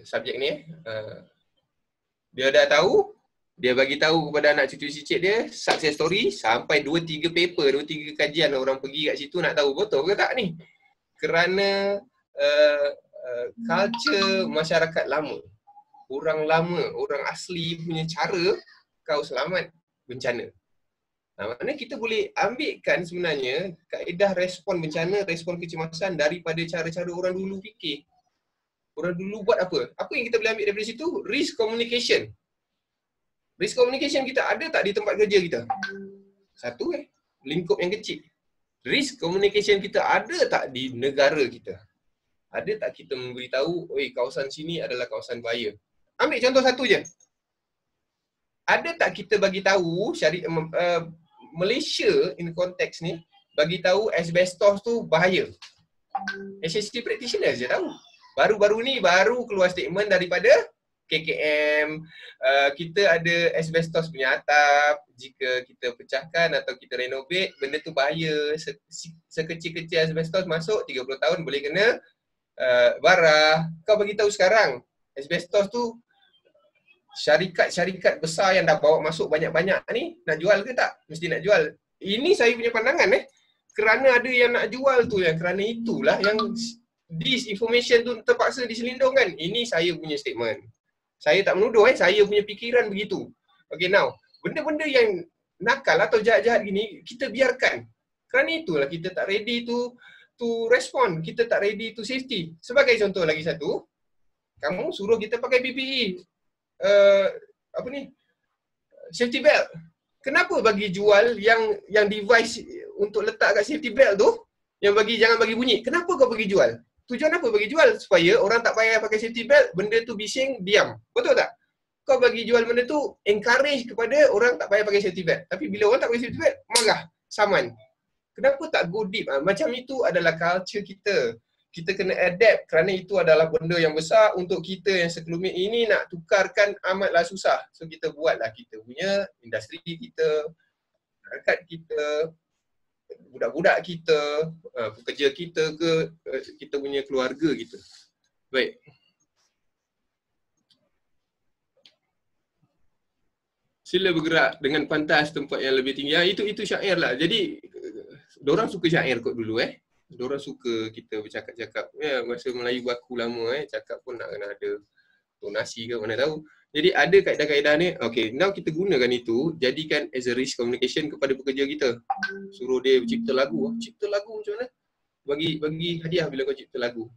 subjek ni. Dia dah tahu, dia bagi tahu kepada anak cucu cicit dia success story sampai 2-3 paper, 2-3 kajian orang pergi kat situ nak tahu betul ke tak ni. Kerana culture masyarakat lama, orang asli punya cara kau selamat bencana. Maknanya kita boleh ambilkan sebenarnya kaedah respon bencana, respon kecemasan daripada cara-cara orang dulu fikir. Orang dulu buat apa? Apa yang kita boleh ambil daripada situ? Risk communication. Risk communication kita ada tak di tempat kerja kita? Satu lingkup yang kecil. Risk communication kita ada tak di negara kita? Ada tak kita memberitahu, oi kawasan sini adalah kawasan bahaya? Ambil contoh satu je. Ada tak kita bagi tahu Malaysia in konteks ni bagi tahu asbestos tu bahaya? HSC practitioners je tahu. Baru-baru ni baru keluar statement daripada KKM, kita ada asbestos punya atap, jika kita pecahkan atau kita renovate, benda tu bahaya. Sekecil-kecil asbestos masuk 30 tahun boleh kena bara. Kau bagi tahu sekarang, asbestos tu syarikat-syarikat besar yang dah bawa masuk banyak-banyak ni nak jual ke tak? Mesti nak jual. Ini saya punya pandangan kerana ada yang nak jual tu, yang kerana itulah yang disinformation tu terpaksa diselindungkan. Ini saya punya statement. Saya tak menuduh, saya punya fikiran begitu. Okay, now, benda-benda yang nakal atau jahat-jahat gini, kita biarkan. Kerana itulah kita tak ready to respond. Kita tak ready to safety. Sebagai contoh lagi satu, kamu suruh kita pakai PPE. Safety belt. Kenapa bagi jual yang device untuk letak kat safety belt tu, yang jangan bagi bunyi? Kenapa kau bagi jual? Tujuan apa bagi jual? Supaya orang tak payah pakai safety belt, benda tu bising, diam. Betul tak? Kau bagi jual benda tu, encourage kepada orang tak payah pakai safety belt. Tapi bila orang tak pakai safety belt, marah, saman. Kenapa tak go deep? Macam itu adalah culture kita. Kita kena adapt kerana itu adalah benda yang besar untuk kita yang sekelumit ini nak tukarkan amatlah susah. So kita buatlah kita punya industri kita, masyarakat kita, budak-budak kita, pekerja kita kita punya keluarga kita. Baik. Sila bergerak dengan pantas tempat yang lebih tinggi. Itu syair lah. Jadi, diorang suka syair kot dulu Diorang suka kita bercakap-cakap. Masa Melayu baku lama cakap pun nak kena ada tonasi ke mana tahu. Jadi ada kaedah-kaedah ni, okay, now kita gunakan itu, jadikan as a risk communication kepada pekerja kita. Suruh dia cipta lagu. Cipta lagu macam mana? Bagi hadiah bila kau cipta lagu.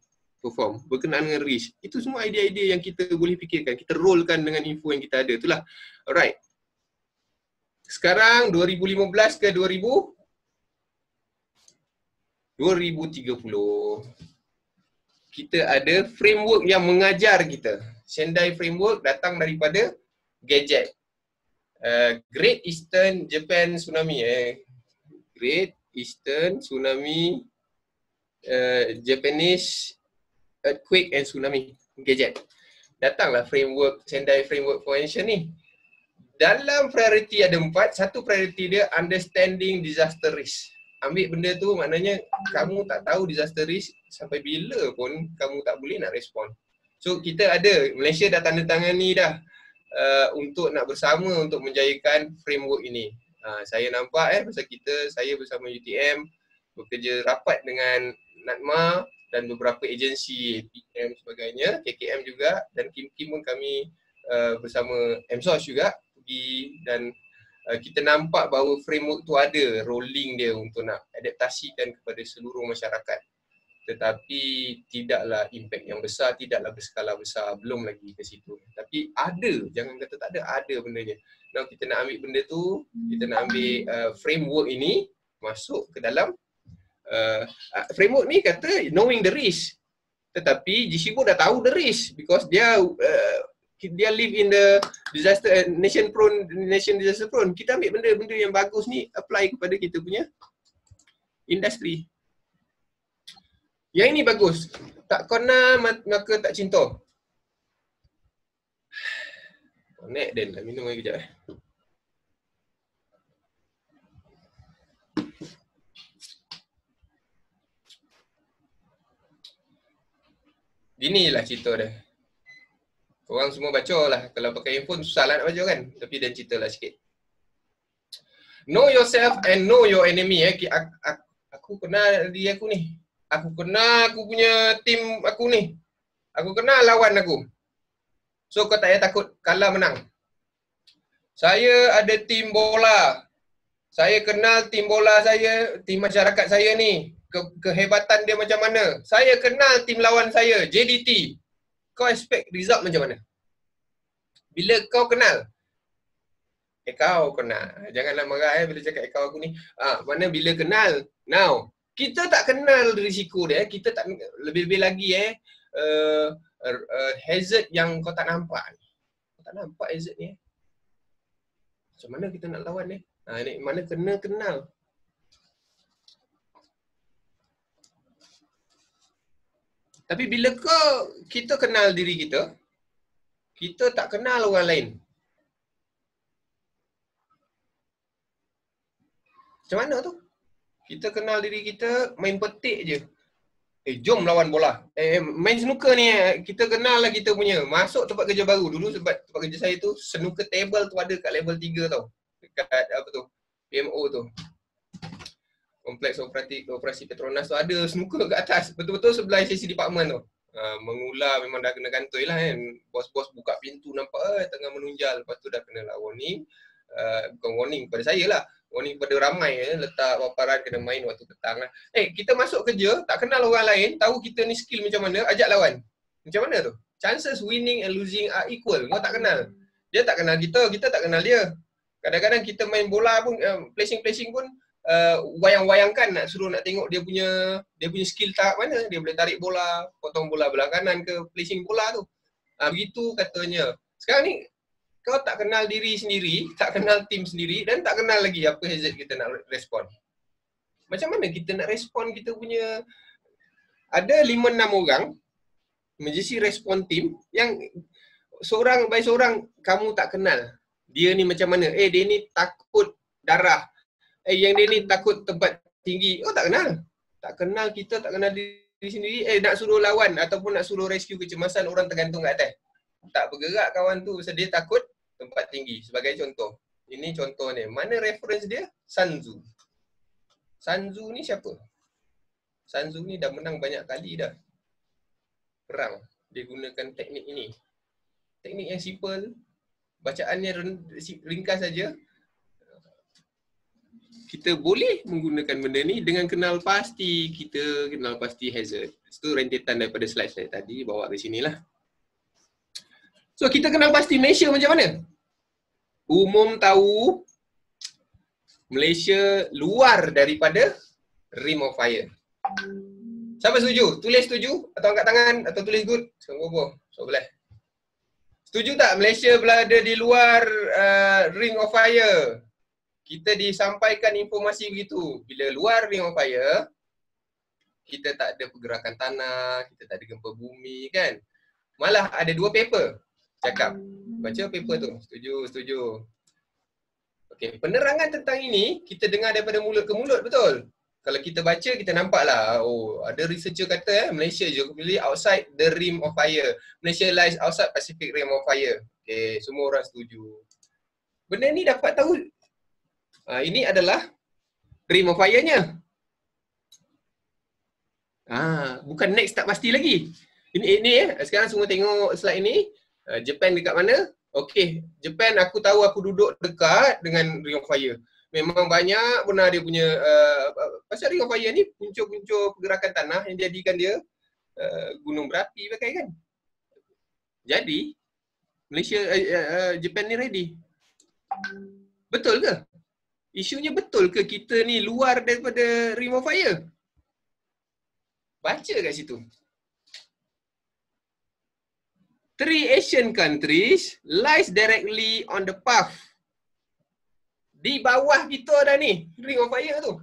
Perform. Berkenaan dengan risk. Itu semua idea-idea yang kita boleh fikirkan. Kita rollkan dengan info yang kita ada. Itulah. Alright. Sekarang 2015 ke 2030. Kita ada framework yang mengajar kita. Sendai framework datang daripada gadget. Great Eastern Japan Tsunami. Great Eastern Tsunami Japanese earthquake and tsunami gadget. Datanglah framework, Sendai Framework for Action ni. Dalam priority ada 4, satu priority dia understanding disaster risk. Ambil benda tu maknanya kamu tak tahu disaster risk sampai bila pun kamu tak boleh nak respon. So kita ada, Malaysia dah tanda tangan ni dah untuk nak bersama untuk menjayakan framework ini. Saya nampak pasal saya bersama UTM bekerja rapat dengan NADMA dan beberapa agensi PM sebagainya, KKM juga, dan Kim pun kami bersama MSOS juga pergi, dan kita nampak bahawa framework tu ada rolling dia untuk nak adaptasikan kepada seluruh masyarakat. Tetapi tidaklah impact yang besar, tidaklah berskala besar, belum lagi ke situ. Tapi ada, jangan kata tak ada bendanya. Now kita nak ambil benda tu, kita nak ambil framework ini masuk ke dalam framework ni kata knowing the risk. Tetapi GCBO dah tahu the risk because dia live in the nation disaster prone. Kita ambil benda-benda yang bagus ni apply kepada kita punya industri. Yang ini bagus. Tak kena maka tak cinta. Connect Dan, nak minum lagi kejap Inilah cerita dia. Korang semua baca lah. Kalau pakai handphone susah lah nak baca kan. Tapi Dan cerita lah sikit. Know yourself and know your enemy. Aku kenal diri aku ni. Aku kenal aku punya tim aku ni. Aku kenal lawan aku. So kau tak payah takut kalah menang. Saya ada tim bola. Saya kenal tim bola saya, tim masyarakat saya ni. Kehebatan dia macam mana. Saya kenal tim lawan saya, JDT. Kau expect result macam mana? Bila kau kenal. Kau kenal. Janganlah marah bila cakap kau aku ni. Mana bila kenal. Now, kita tak kenal risiko dia, kita tak lebih-lebih lagi hazard yang kau tak nampak ni. Kau tak nampak hazard ni. Macam mana kita nak lawan ni? Ni mana kena kenal. Tapi bila kita kenal diri kita, kita tak kenal orang lain. Macam mana tu? Kita kenal diri kita, main petik je. Jom lawan bola. Main snooker ni, kita kenal lah kita punya. Masuk tempat kerja baru. Dulu sebab tempat kerja saya tu, snooker table tu ada kat level 3 tau. Dekat apa tu, PMO tu. Kompleks operasi Petronas tu ada snooker kat atas. Betul-betul sebelah sesi department tu. Mengular memang dah kena kantoi lah kan. Bos-bos buka pintu nampak tengah menunjal. Lepas tu dah kena lah warning. Bukan warning kepada saya lah. Warning kepada ramai letak paparan kena main waktu petang lah. Kita masuk kerja, tak kenal orang lain, tahu kita ni skill macam mana, ajak lawan. Macam mana tu? Chances winning and losing are equal. Kau tak kenal. Dia tak kenal kita tak kenal dia. Kadang-kadang kita main bola pun, placing pun, wayang-wayangkan nak suruh nak tengok dia punya skill tahap mana. Dia boleh tarik bola, potong bola belah kanan ke placing bola tu. Begitu katanya. Sekarang ni, kau tak kenal diri sendiri, tak kenal tim sendiri dan tak kenal lagi apa hazard kita nak respon. Macam mana kita nak respon kita punya. Ada 5-6 orang emergency respon team yang seorang by seorang kamu tak kenal. Dia ni macam mana? Dia ni takut darah. Yang dia ni takut tempat tinggi. Tak kenal. Tak kenal kita, tak kenal diri sendiri. Nak suruh lawan ataupun nak suruh rescue kecemasan orang tergantung kat atas. Tak bergerak kawan tu sebab dia takut tempat tinggi. Sebagai contoh. Ini contoh ni. Mana reference dia? Sun Tzu. Sun Tzu ni siapa? Sun Tzu ni dah menang banyak kali dah. Perang. Dia gunakan teknik ini. Teknik yang simple. Bacaannya ringkas saja. Kita boleh menggunakan benda ni dengan kenal pasti kita, kenal pasti hazard. Itu rentetan daripada slide tadi, bawa ke sini lah. So kita kenal pasti Malaysia macam mana? Umum tahu Malaysia luar daripada Ring of Fire. Siapa setuju? Tulis setuju atau angkat tangan atau tulis good? Sekarang so boleh. Setuju tak Malaysia berada di luar Ring of Fire? Kita disampaikan informasi begitu. Bila luar Ring of Fire, kita tak ada pergerakan tanah, kita tak ada gempa bumi kan. Malah ada 2 paper cakap. Baca paper tu. Setuju. Okey, penerangan tentang ini kita dengar daripada mulut ke mulut, betul? Kalau kita baca, kita nampak lah, oh ada researcher kata Malaysia geographically outside the rim of fire. Malaysia lies outside Pacific rim of fire. Okay, semua orang setuju. Benda ni dapat tahu, ini adalah rim of fire-nya. Bukan next tak pasti lagi. Ini sekarang semua tengok slide ini. Japan dekat mana? Okay, Japan aku tahu aku duduk dekat dengan ring of fire. Memang banyak benar dia punya pasal ring of fire ni puncur-puncur pergerakan tanah yang jadikan dia gunung berapi pakai kan. Jadi Malaysia Japan ni ready. Betul ke? Isunya betul ke kita ni luar daripada ring of fire? Baca kat situ. 3 Asian countries lies directly on the path. Di bawah kita dah ni, ring of fire tu.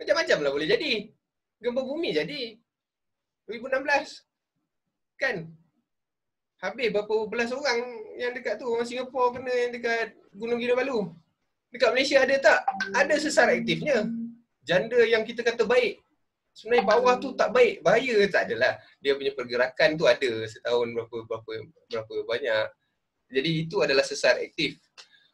Macam-macam lah boleh jadi. Gempa bumi jadi. 2016. Kan? Habis berapa belas orang yang dekat tu. Orang Singapura kena yang dekat Gunung Kinabalu. Dekat Malaysia ada tak? Ada sesar aktifnya. Janda yang kita kata baik. Sebenarnya bawah tu tak baik. Bahaya tak adalah. Dia punya pergerakan tu ada setahun berapa banyak. Jadi itu adalah sesar aktif.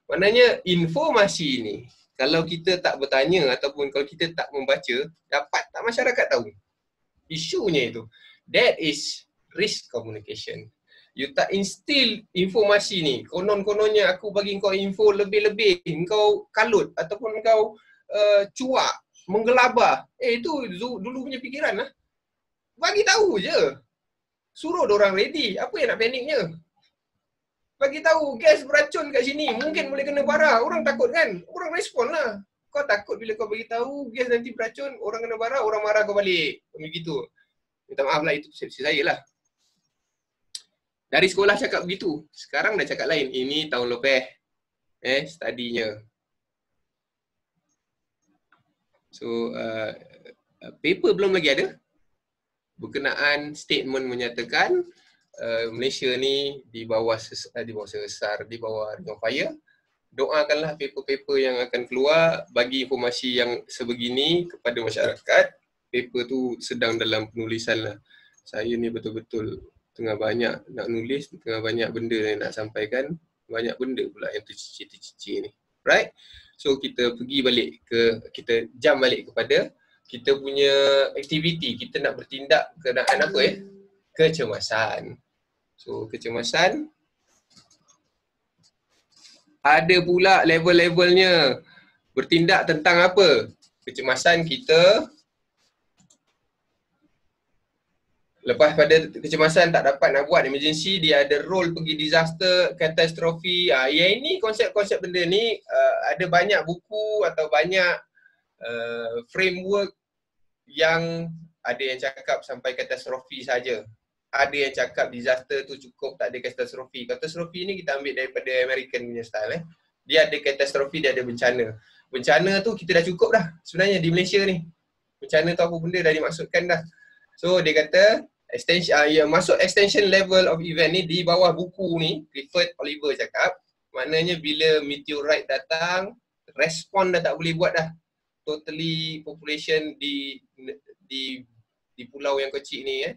Maknanya informasi ni kalau kita tak bertanya ataupun kalau kita tak membaca, dapat tak masyarakat tahu? Isunya itu. That is risk communication. You tak instill informasi ni. Konon-kononnya aku bagi kau info lebih-lebih. Kau kalut ataupun kau cuak, menggelabah. Itu dulu punya fikiran lah. Bagi tahu je. Suruh orang ready. Apa yang nak paniknya? Bagi tahu gas beracun kat sini. Mungkin boleh kena bara. Orang takut kan? Orang respon lah. Kau takut bila kau bagi tahu gas nanti beracun, orang kena bara, orang marah kau balik. Begitu. Minta maaf lah, itu persepsi saya lah. Dari sekolah cakap begitu. Sekarang dah cakap lain. Ini tahun lepas. Studinya. So, paper belum lagi ada. Berkenaan statement menyatakan Malaysia ni di bawah sesar, di bawah ring of fire. Doakanlah paper-paper yang akan keluar bagi informasi yang sebegini kepada masyarakat. Paper tu sedang dalam penulisan lah. Saya ni betul-betul tengah banyak nak nulis, tengah banyak benda yang nak sampaikan. Banyak benda pula yang tercicir-tercicir ni. Right? So kita pergi balik kita jump balik kepada kita punya aktiviti. Kita nak bertindak keadaan apa kecemasan. So kecemasan ada pula level-levelnya. Bertindak tentang apa? Kecemasan kita, lepas pada kecemasan tak dapat nak buat emergency, dia ada role pergi disaster, katastrofi. Yang ini konsep-konsep benda ni ada banyak buku atau banyak framework yang ada yang cakap sampai katastrofi saja. Ada yang cakap disaster tu cukup, tak ada katastrofi. Katastrofi ni kita ambil daripada American punya style. Dia ada katastrofi, dia ada bencana. Bencana tu kita dah cukup dah sebenarnya di Malaysia ni. Bencana tu apa benda dah dimaksudkan dah. So dia kata masuk extension level of event ni di bawah buku ni, Clifford Oliver cakap, maknanya bila meteorite datang, respon dah tak boleh buat dah. Totally population di pulau yang kecil ni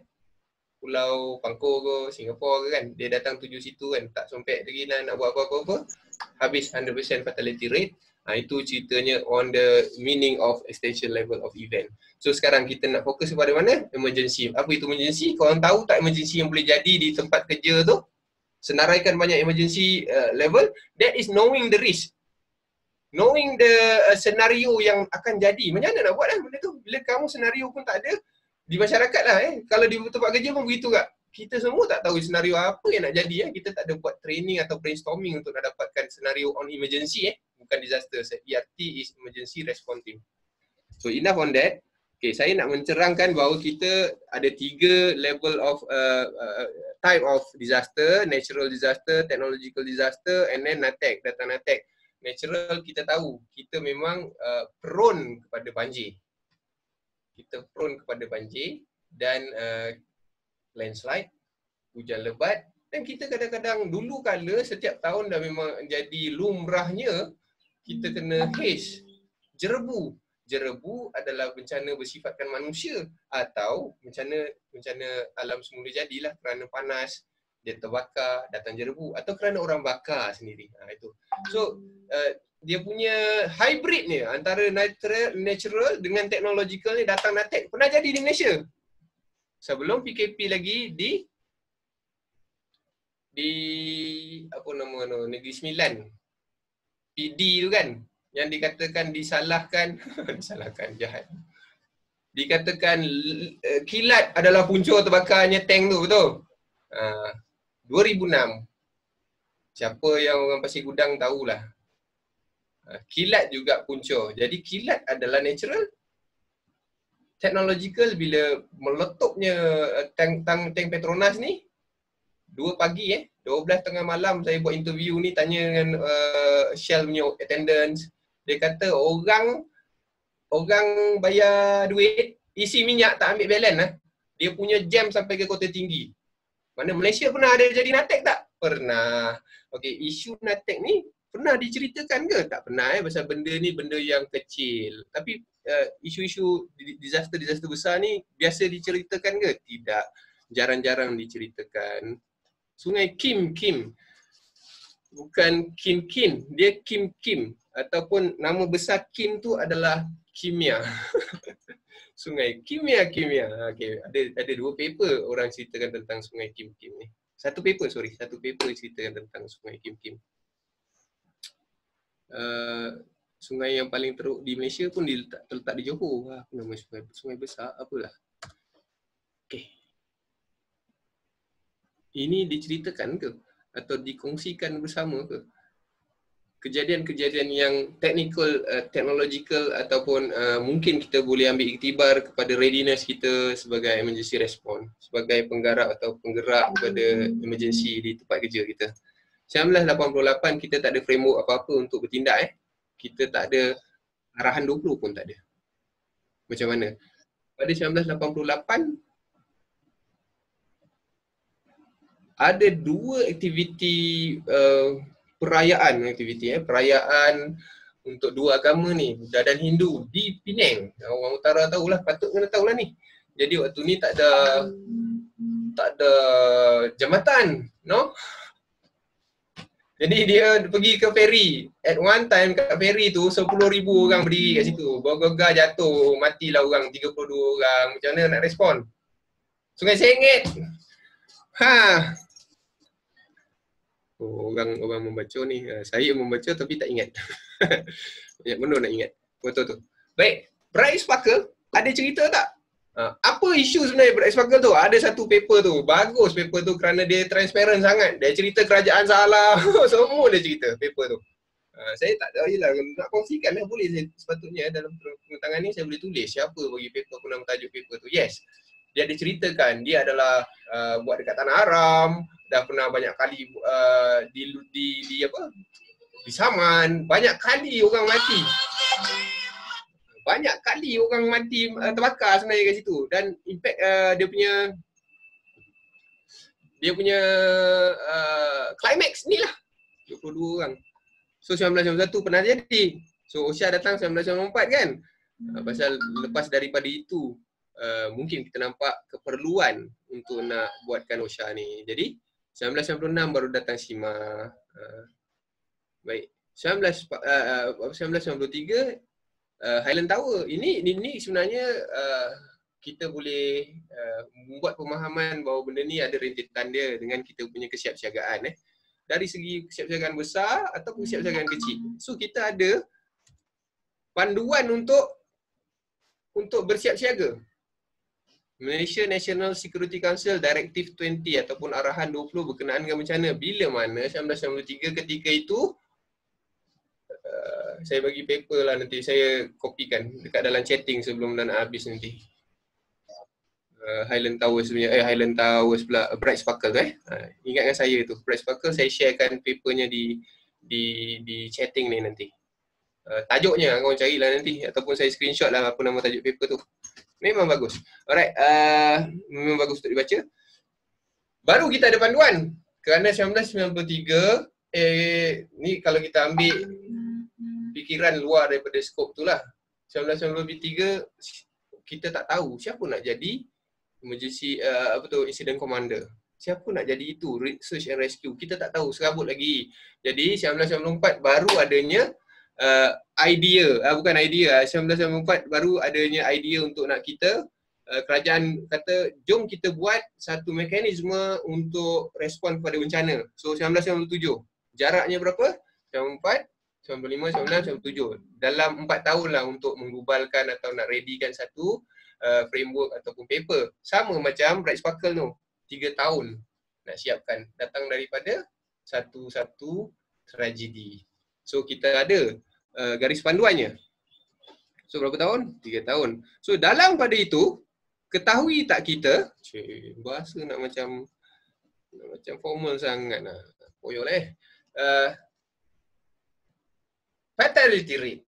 Pulau Pangkor ke, Singapura ke kan, dia datang tuju situ kan, tak sompet lagi nak buat apa-apa, habis 100% fatality rate. Itu ceritanya on the meaning of extension level of event. So sekarang kita nak fokus kepada mana? Emergency. Apa itu emergency? Korang tahu tak emergency yang boleh jadi di tempat kerja tu? Senaraikan banyak emergency level. That is knowing the risk. Knowing the scenario yang akan jadi. Macam mana nak buat benda tu? Bila kamu senario pun tak ada, di masyarakat lah kalau di tempat kerja pun begitu kak. Kita semua tak tahu senario apa yang nak jadi Kita tak ada buat training atau brainstorming untuk nak dapatkan senario on emergency bukan disaster. ERT is emergency response team. So enough on that. Okay, saya nak mencerangkan bahawa kita ada 3 level of type of disaster: natural disaster, technological disaster, and then NATEC, data NATEC. Natural kita tahu, kita memang prone kepada banjir. kita prone kepada banjir dan landslide, hujan lebat, dan kita kadang-kadang dulu kala setiap tahun dah memang jadi lumrahnya kita kena haze, jerebu. Jerebu adalah bencana bersifatkan manusia atau bencana alam semula jadilah kerana panas, dia terbakar, datang jerebu, atau kerana orang bakar sendiri. Itu. So dia punya hybrid ni antara natural dengan technological ni datang natek pernah jadi di Malaysia. Sebelum PKP lagi di apa nama tu, Negeri Sembilan. PD tu kan yang dikatakan disalahkan jahat. Dikatakan kilat adalah punca terbakarnya tank tu, betul? 2006. Siapa yang orang Pasir Gudang tahulah. Kilat juga punca. Jadi kilat adalah natural. Technological bila meletupnya tank Petronas ni 2 pagi 12 tengah malam saya buat interview ni, tanya dengan Shell punya attendance. Dia kata orang bayar duit, isi minyak tak ambil balance dia punya jam sampai ke Kota Tinggi. Mana Malaysia pernah ada jadi natek tak? Pernah. Okey, isu natek ni pernah diceritakan ke? Tak pernah pasal benda ni benda yang kecil. Tapi isu-isu disaster besar ni biasa diceritakan ke? Tidak. Jarang-jarang diceritakan. Sungai Kim. Bukan Kin. Dia Kim. Ataupun nama besar Kim tu adalah kimia. Sungai Kimia. Okay. Ada 2 paper orang ceritakan tentang Sungai Kim ni. Satu paper ceritakan tentang Sungai Kim. Sungai yang paling teruk di Malaysia pun terletak di Johor. Apa nama sungai besar? Apalah. Okay. Ini diceritakan ke? Atau dikongsikan bersama ke? Kejadian-kejadian yang technological ataupun mungkin kita boleh ambil iktibar kepada readiness kita sebagai emergency response, sebagai penggarap atau penggerak kepada emergency di tempat kerja kita. 1988 kita tak ada framework apa-apa untuk bertindak. Kita tak ada arahan 20 pun tak ada. Macam mana? Pada 1988 ada 2 aktiviti perayaan untuk 2 agama ni, Buddha dan Hindu di Penang. Orang utara tahulah, patut kena tahulah ni. Jadi waktu ni tak ada jambatan, no? Jadi dia pergi ke ferry. At one time kat ferry tu 10,000 orang berdiri kat situ. Bergegar jatuh, matilah orang 32 orang. Macam mana nak respon? Sungai Sengit. Orang membaca ni, saya membaca tapi tak ingat. Banyak benda nak ingat foto tu. Baik, Bright Sparkle ada cerita tak? Apa isu sebenarnya Bright Sparkle tu? Ada satu paper tu, bagus paper tu kerana dia transparent sangat. Dia cerita kerajaan salah, semua dia cerita paper tu. Saya tak tahu je lah, nak kongsikan lah boleh saya, sepatutnya dalam penutangan ni saya boleh tulis siapa bagi paper pun nama tajuk paper tu. Yes, dia ada ceritakan dia adalah buat dekat Tanah Aram, dah pernah banyak kali di Saman, banyak kali orang mati. Banyak kali orang mati terbakar sebenarnya kat situ, dan impact dia punya climax ni lah 22 orang. So 1991 pernah jadi. So OSHA datang 1994 kan. Pasal lepas daripada itu mungkin kita nampak keperluan untuk nak buatkan OSHA ni. Jadi 1996 baru datang SIMA. Baik. 1993 Highland Tower. Ini sebenarnya kita boleh membuat pemahaman bahawa benda ni ada rentetan dia dengan kita punya kesiapsiagaan. Dari segi kesiapsiagaan besar ataupun kesiapsiagaan kecil. So kita ada panduan untuk bersiap-siaga. Malaysia National Security Council Directive 20 ataupun Arahan 20 berkenaan dengan bencana. Bila mana 1993 ketika itu saya bagi paper lah, nanti saya kopikan dekat dalam chatting sebelum dah nak habis nanti. Highland Towers punya, Highland Towers pula, Bright Sparkle ingatkan saya tu, Bright Sparkle saya sharekan papernya di chatting ni nanti. Tajuknya korang carilah nanti ataupun saya screenshot lah apa nama tajuk paper tu. Memang bagus. Alright, memang bagus untuk dibaca. Baru kita ada panduan. Kerana 1993, ni kalau kita ambil fikiran luar daripada skop tu lah. 1993, kita tak tahu siapa nak jadi emergency, incident commander. Siapa nak jadi itu, search and rescue. Kita tak tahu, serabut lagi. Jadi 1994 baru adanya idea, bukan idea, 1994 baru adanya idea untuk nak kita, kerajaan kata jom kita buat satu mekanisme untuk respon pada bencana. So 1997, jaraknya berapa? 94, 95, 96, 97. Dalam 4 tahun lah untuk menggubalkan atau nak readykan satu framework ataupun paper. Sama macam Bright Sparkle tu, 3 tahun nak siapkan. Datang daripada satu tragedi. So kita ada garis panduannya. So berapa tahun? 3 tahun. So dalam pada itu, ketahui tak kita, bahasa nak macam formal sangat lah. Koyol fatality rate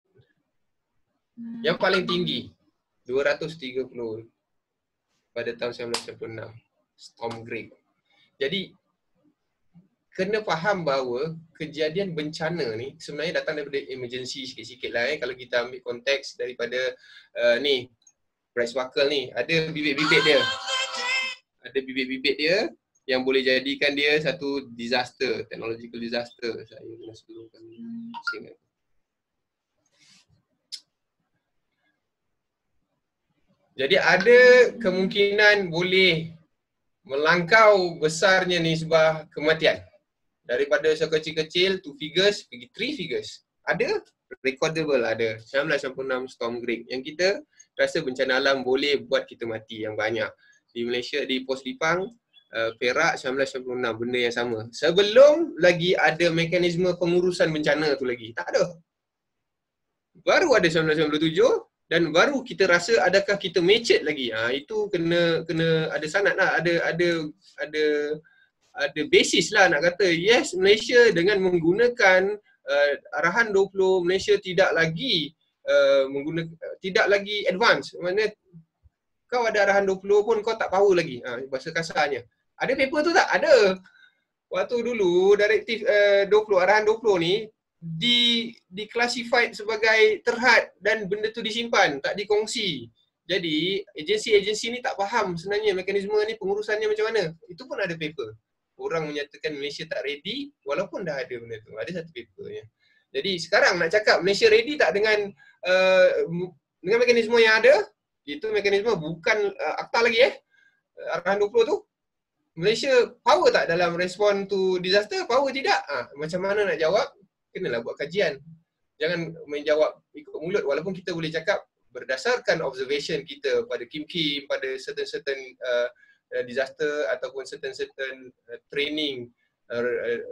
yang paling tinggi 230 pada tahun 1996, Storm Greg. Jadi kena faham bahawa kejadian bencana ni sebenarnya datang daripada emergency sikit-sikit lah. Kalau kita ambil konteks daripada ni Bright Sparkle ni, ada bibit-bibit dia. Ada bibit-bibit dia yang boleh jadikan dia satu disaster, technological disaster. Saya kena sebelumkan ingat. Jadi ada kemungkinan boleh melangkau besarnya nisbah kematian. Daripada sekecil-kecil 2 figures pergi 3 figures. Ada recordable, ada 1996 Storm Greg yang kita rasa bencana alam boleh buat kita mati yang banyak. Di Malaysia, di Pos Lipang, Perak 1996, benda yang sama. Sebelum lagi ada mekanisme pengurusan bencana tu lagi. Tak ada. Baru ada 1997 dan baru kita rasa adakah kita matured lagi. Itu kena ada sanad lah, ada basis lah nak kata. Yes, Malaysia dengan menggunakan arahan 20, Malaysia tidak lagi tidak lagi advance. Maksudnya kau ada arahan 20 pun kau tak power lagi. Bahasa kasarnya. Ada paper tu tak? Ada. Waktu dulu direktif 20, arahan 20 ni di-classified sebagai terhad dan benda tu disimpan, tak dikongsi. Jadi agensi-agensi ni tak faham sebenarnya mekanisme ni pengurusannya macam mana. Itu pun ada paper. Orang menyatakan Malaysia tak ready walaupun dah ada benda tu. Ada satu papernya. Jadi sekarang nak cakap Malaysia ready tak dengan mekanisme yang ada? Itu mekanisme bukan akta lagi arahan 20 tu. Malaysia power tak dalam respon to disaster? Power tidak? Macam mana nak jawab? Kenalah buat kajian. Jangan menjawab ikut mulut walaupun kita boleh cakap berdasarkan observation kita pada Kim-Kim, pada certain disaster ataupun certain training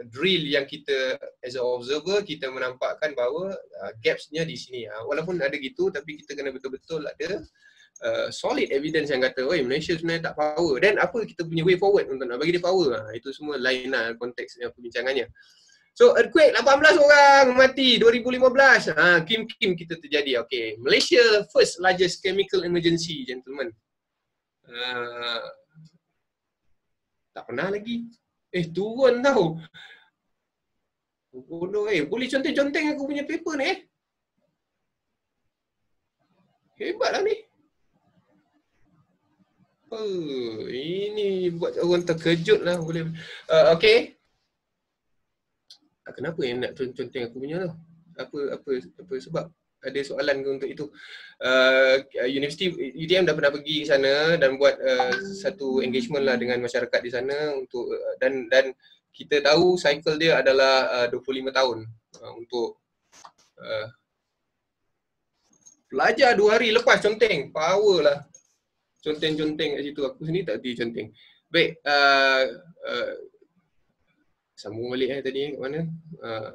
drill yang kita as a observer kita menampakkan bahawa gaps-nya di sini. Walaupun ada gitu tapi kita kena betul-betul ada solid evidence yang kata oi Malaysia sebenarnya tak power dan apa kita punya way forward untuk nak bagi dia power. Itu semua lain lah konteksnya perbincangannya. So earthquake 18 orang mati 2015. Kim-Kim kita terjadi. Okay, Malaysia first largest chemical emergency, gentlemen. Tak pernah lagi. Turun tau. Bodoh boleh conteng-conteng aku punya paper ni Hebat lah ni. Ini buat orang terkejut lah boleh. Okay. Kenapa yang nak conteng aku punya tu? Apa sebab? Ada soalan ke untuk itu? Universiti UTM dah pernah pergi ke sana dan buat satu engagement lah dengan masyarakat di sana untuk dan kita tahu cycle dia adalah 25 tahun untuk belajar 2 hari lepas conteng. Power lah. Conteng-conteng kat situ. Aku sendiri tak pergi conteng. Baik. Sambung balik tadi kat mana?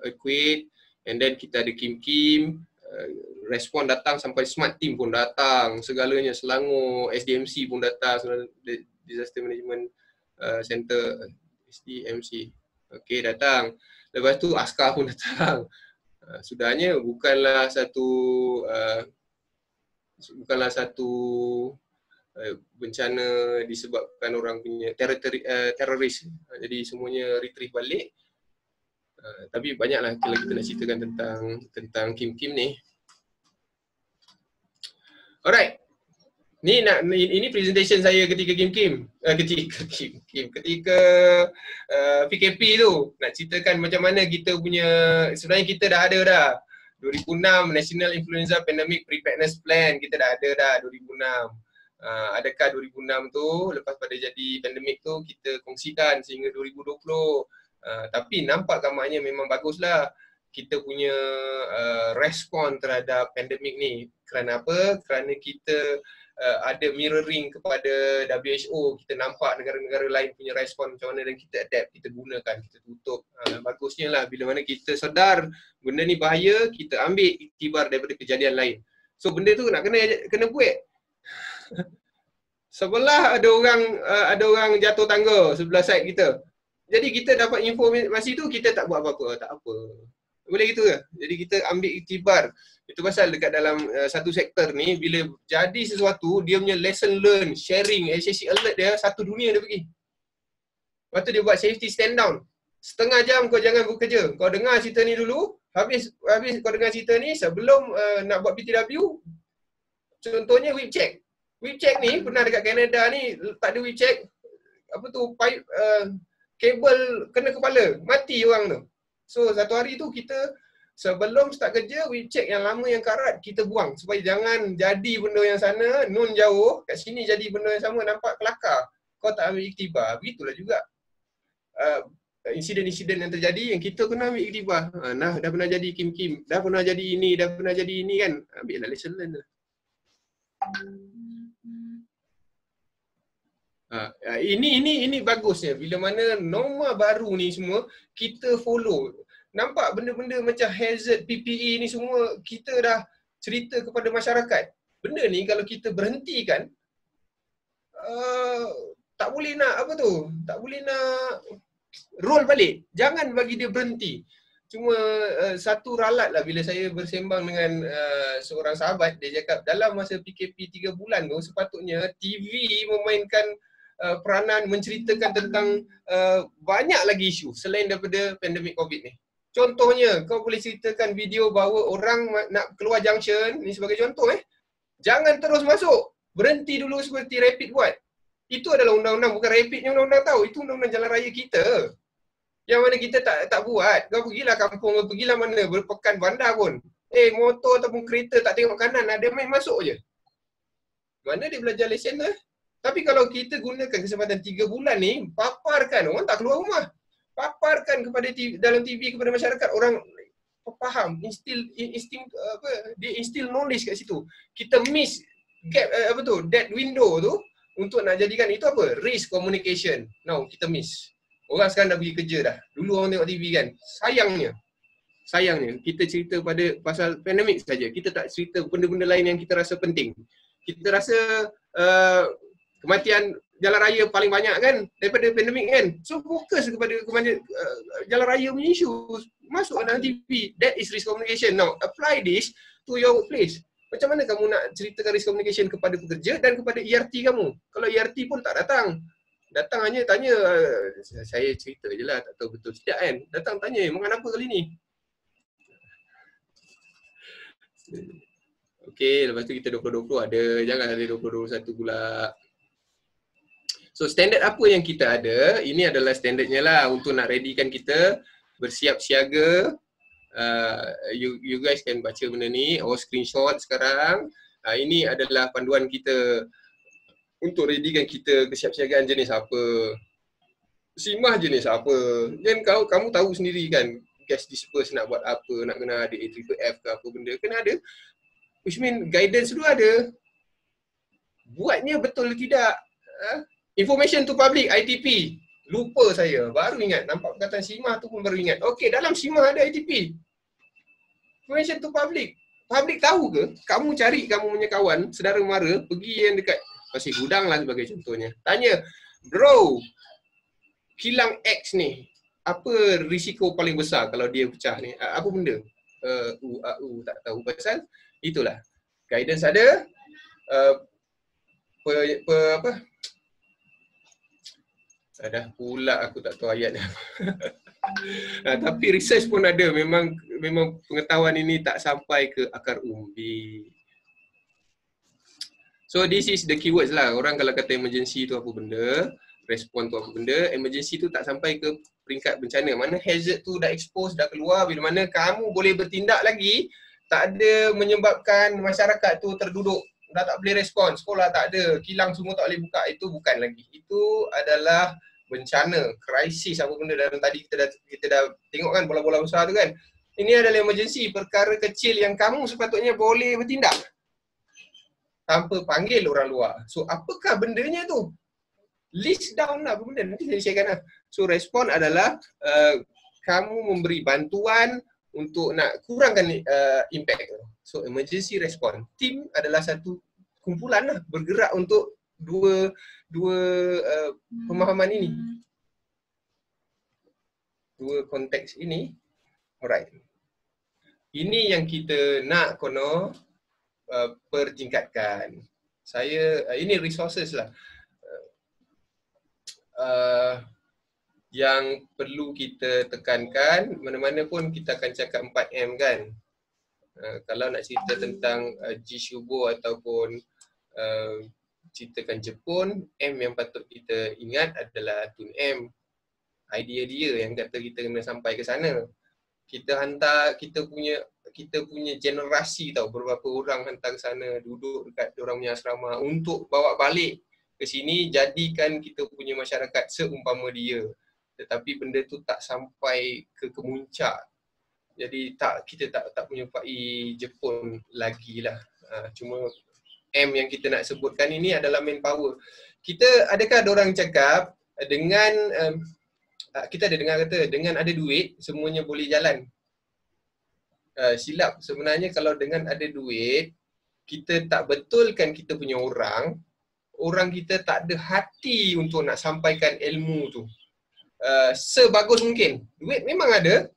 Earthquake, and then kita ada Kim-Kim, respon datang sampai smart team pun datang, segalanya Selangor, SDMC pun datang, Disaster Management Center, SDMC. Okey, datang. Lepas tu askar pun datang. Sudahnya bukanlah satu bencana disebabkan orang punya teroris. Jadi semuanya retrieve balik. Tapi banyaklah kalau kita nak ceritakan tentang Kim ni. Alright. Ini presentation saya ketika ketika PKP tu. Nak ceritakan macam mana kita punya, sebenarnya kita dah ada dah. 2006 National Influenza Pandemic Preparedness Plan kita dah ada dah 2006. Adakah 2006 tu lepas pada jadi pandemik tu kita kongsikan sehingga 2020. Tapi nampak gambarnya memang baguslah kita punya respon terhadap pandemik ni. Kerana apa? Kerana kita ada mirroring kepada WHO. Kita nampak negara-negara lain punya respon macam mana dan kita adapt, kita gunakan, kita tutup. Bagusnya lah bila mana kita sedar benda ni bahaya, kita ambil iktibar daripada kejadian lain. So benda tu nak kena buat. Sebelah ada orang jatuh tangga sebelah side kita. Jadi kita dapat informasi tu, kita tak buat apa-apa, tak apa. Boleh gitu ke? Jadi kita ambil iktibar. Itu pasal dekat dalam satu sektor ni, bila jadi sesuatu, dia punya lesson learn, sharing, HSC alert dia, satu dunia dia pergi. Lepas tu dia buat safety stand down. Setengah jam kau jangan bekerja. Kau dengar cerita ni dulu, habis kau dengar cerita ni sebelum nak buat PTW, contohnya whip check. Whip check ni pernah dekat Canada ni tak ada whip check, apa tu, pipe kabel kena kepala, mati orang tu. So satu hari tu kita sebelum start kerja, whip check yang lama yang karat kita buang supaya jangan jadi benda yang sana nun jauh, kat sini jadi benda yang sama, nampak kelakar. Kau tak ambil iktibar. Begitulah juga insiden-insiden yang terjadi yang kita kena ambil iktibar. Dah pernah jadi Kim, dah pernah jadi ini kan, ambil lah lesson learn lah. Ini bagusnya bila mana norma baru ni semua kita follow. Nampak benda-benda macam hazard PPE ni semua kita dah cerita kepada masyarakat. Benda ni kalau kita berhentikan, tak boleh nak tak boleh nak roll balik. Jangan bagi dia berhenti. Cuma satu ralat lah bila saya bersembang dengan seorang sahabat, dia cakap dalam masa PKP 3 bulan tu sepatutnya TV memainkan peranan menceritakan tentang banyak lagi isu selain daripada pandemik COVID ni. Contohnya, kau boleh ceritakan video bahawa orang nak keluar junction, ni sebagai contoh jangan terus masuk. Berhenti dulu seperti Rapid buat. Itu adalah undang-undang, bukan Rapidnya undang-undang tahu. Itu undang-undang jalan raya kita. Yang mana kita tak buat. Kau pergilah kampung, pergilah mana, berpekan bandar pun. Motor ataupun kereta tak tengok kanan, dia main masuk je. Mana dia belajar lesen tu? Tapi kalau kita gunakan kesempatan 3 bulan ni, paparkan, orang tak keluar rumah. Paparkan kepada dalam TV kepada masyarakat, orang faham, dia instill knowledge kat situ. Kita miss gap, that window tu untuk nak jadikan itu apa? Risk communication. Now kita miss. Orang sekarang dah pergi kerja dah. Dulu orang tengok TV kan. Sayangnya kita cerita pasal pandemik saja. Kita tak cerita benda-benda lain yang kita rasa penting. Kita rasa kematian jalan raya paling banyak kan daripada pandemik kan. So fokus kepada jalan raya punya isu. Masuk dalam TV. That is risk communication. Now apply this to your workplace. Macam mana kamu nak ceritakan risk communication kepada pekerja dan kepada ERT kamu? Kalau ERT pun tak datang. Datang hanya tanya, saya cerita je lah, tak tahu betul tidak kan. Datang tanya, makan apa kali ni? Okey, lepas tu kita 2020 ada, jangan ada 2021 pula. So standard apa yang kita ada, ini adalah standardnya lah untuk nak readykan kita bersiap siaga. You guys can baca benda ni, screenshot sekarang. Ini adalah panduan kita untuk readykan kita kesiapsiagaan jenis apa, simah jenis apa. Dan kamu tahu sendiri kan, gas disperse nak buat apa, nak kena ada AFFF ke apa benda, kena ada. Which mean guidance dulu ada. Buatnya betul tidak? Information to public, ITP. Lupa saya, baru ingat. Nampak perkataan simah tu pun baru ingat. Okey, dalam simah ada ITP. Information to public. Public tahu ke? Kamu cari kamu punya kawan, saudara mara, pergi yang dekat Pasir Gudang lah sebagai contohnya. Tanya, bro, kilang X ni, apa risiko paling besar kalau dia pecah ni? Apa benda? Tak tahu pasal. Itulah. Guidance ada. apa? Dah pula aku tak tahu ayat dah. Tapi research pun ada, memang pengetahuan ini tak sampai ke akar umbi. So this is the keywords lah. Orang kalau kata emergency tu apa benda, respon tu apa benda, emergency tu tak sampai ke peringkat bencana. Mana hazard tu dah expose, dah keluar, bila mana kamu boleh bertindak lagi, tak ada menyebabkan masyarakat tu terduduk, dah tak boleh respon, sekolah tak ada, kilang semua tak boleh buka, itu bukan lagi. Itu adalah bencana, krisis apa benda. Dan tadi kita dah tengok kan bola-bola besar tu kan. Ini adalah emergency, perkara kecil yang kamu sepatutnya boleh bertindak tanpa panggil orang luar. So apakah bendanya tu? List down lah apa benda, nanti saya sharekan lah. So respon adalah kamu memberi bantuan untuk nak kurangkan impact. So emergency response. Team adalah satu kumpulan lah, bergerak untuk dua pemahaman ini. Dua konteks ini. Alright. Ini yang kita nak pertingkatkan. Ini resources lah. Yang perlu kita tekankan, mana-mana pun kita akan cakap 4M kan. Kalau nak cerita tentang Jishubo ataupun ceritakan Jepun, M yang patut kita ingat adalah Tun M. Idea dia yang kata kita kena sampai ke sana. Kita hantar kita punya generasi tahu, beberapa orang hantar ke sana, duduk dekat orang punya asrama untuk bawa balik ke sini, jadikan kita punya masyarakat seumpama dia. Tetapi benda tu tak sampai ke kemuncak. Jadi kita tak menyupai Jepun lagi lah. Cuma M yang kita nak sebutkan ini adalah manpower. Adakah ada orang cakap dengan kita ada dengar kata dengan ada duit semuanya boleh jalan. Silap. Sebenarnya kalau dengan ada duit, kita tak betulkan kita punya orang kita tak ada hati untuk nak sampaikan ilmu tu sebagus mungkin. Duit memang ada,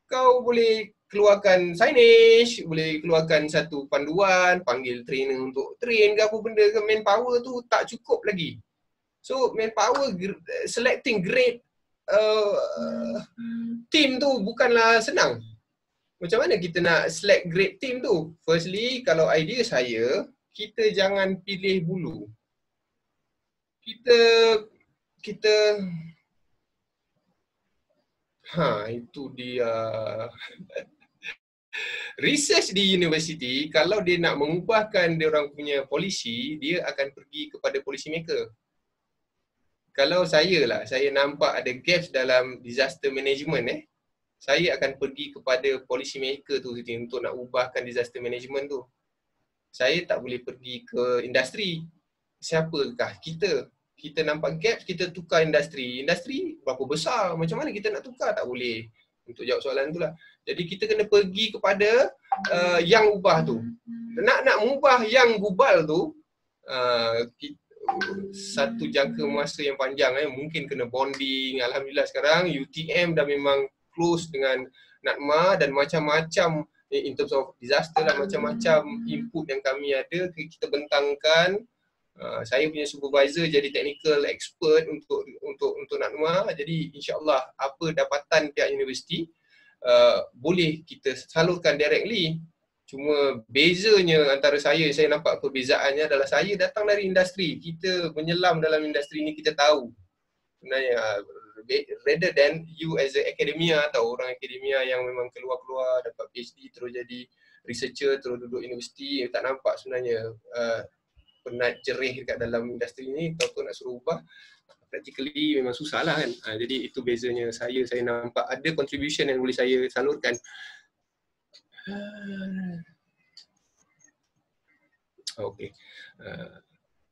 kau boleh keluarkan signage, boleh keluarkan satu panduan, panggil trainer untuk train ke apa benda ke, manpower tu tak cukup lagi. So manpower, selecting great team tu bukanlah senang. Macam mana kita nak select great team tu? Firstly, kalau idea saya, kita jangan pilih bulu. Itu dia. Research di universiti, kalau dia nak mengubahkan dia orang punya polisi, dia akan pergi kepada policy maker. Kalau saya nampak ada gaps dalam disaster management, saya akan pergi kepada policy maker tu untuk nak ubahkan disaster management tu. Saya tak boleh pergi ke industri. Siapakah kita? Kita nampak gaps, kita tukar industri. Industri berapa besar? Macam mana kita nak tukar? Tak boleh. Untuk jawab soalan tu lah. Jadi kita kena pergi kepada yang ubah tu. Nak mengubah yang gubal tu, satu jangka masa yang panjang. Mungkin kena bonding. Alhamdulillah sekarang UTM dah memang close dengan NADMA dan macam-macam in terms of disaster lah, macam-macam input yang kami ada kita bentangkan. Saya punya supervisor jadi technical expert untuk NADMA. Jadi insya-Allah apa dapatan pihak universiti boleh kita salurkan directly. Cuma bezanya antara saya nampak perbezaannya adalah saya datang dari industri. Kita menyelam dalam industri ni, kita tahu sebenarnya rather than you as a academia atau orang akademia yang memang keluar dapat PhD terus jadi researcher, terus duduk universiti, tak nampak sebenarnya penat jerih dekat dalam industri ni. Tahu nak suruh ubah, practically memang susah lah kan. Jadi itu bezanya saya nampak ada contribution yang boleh saya salurkan. Okay.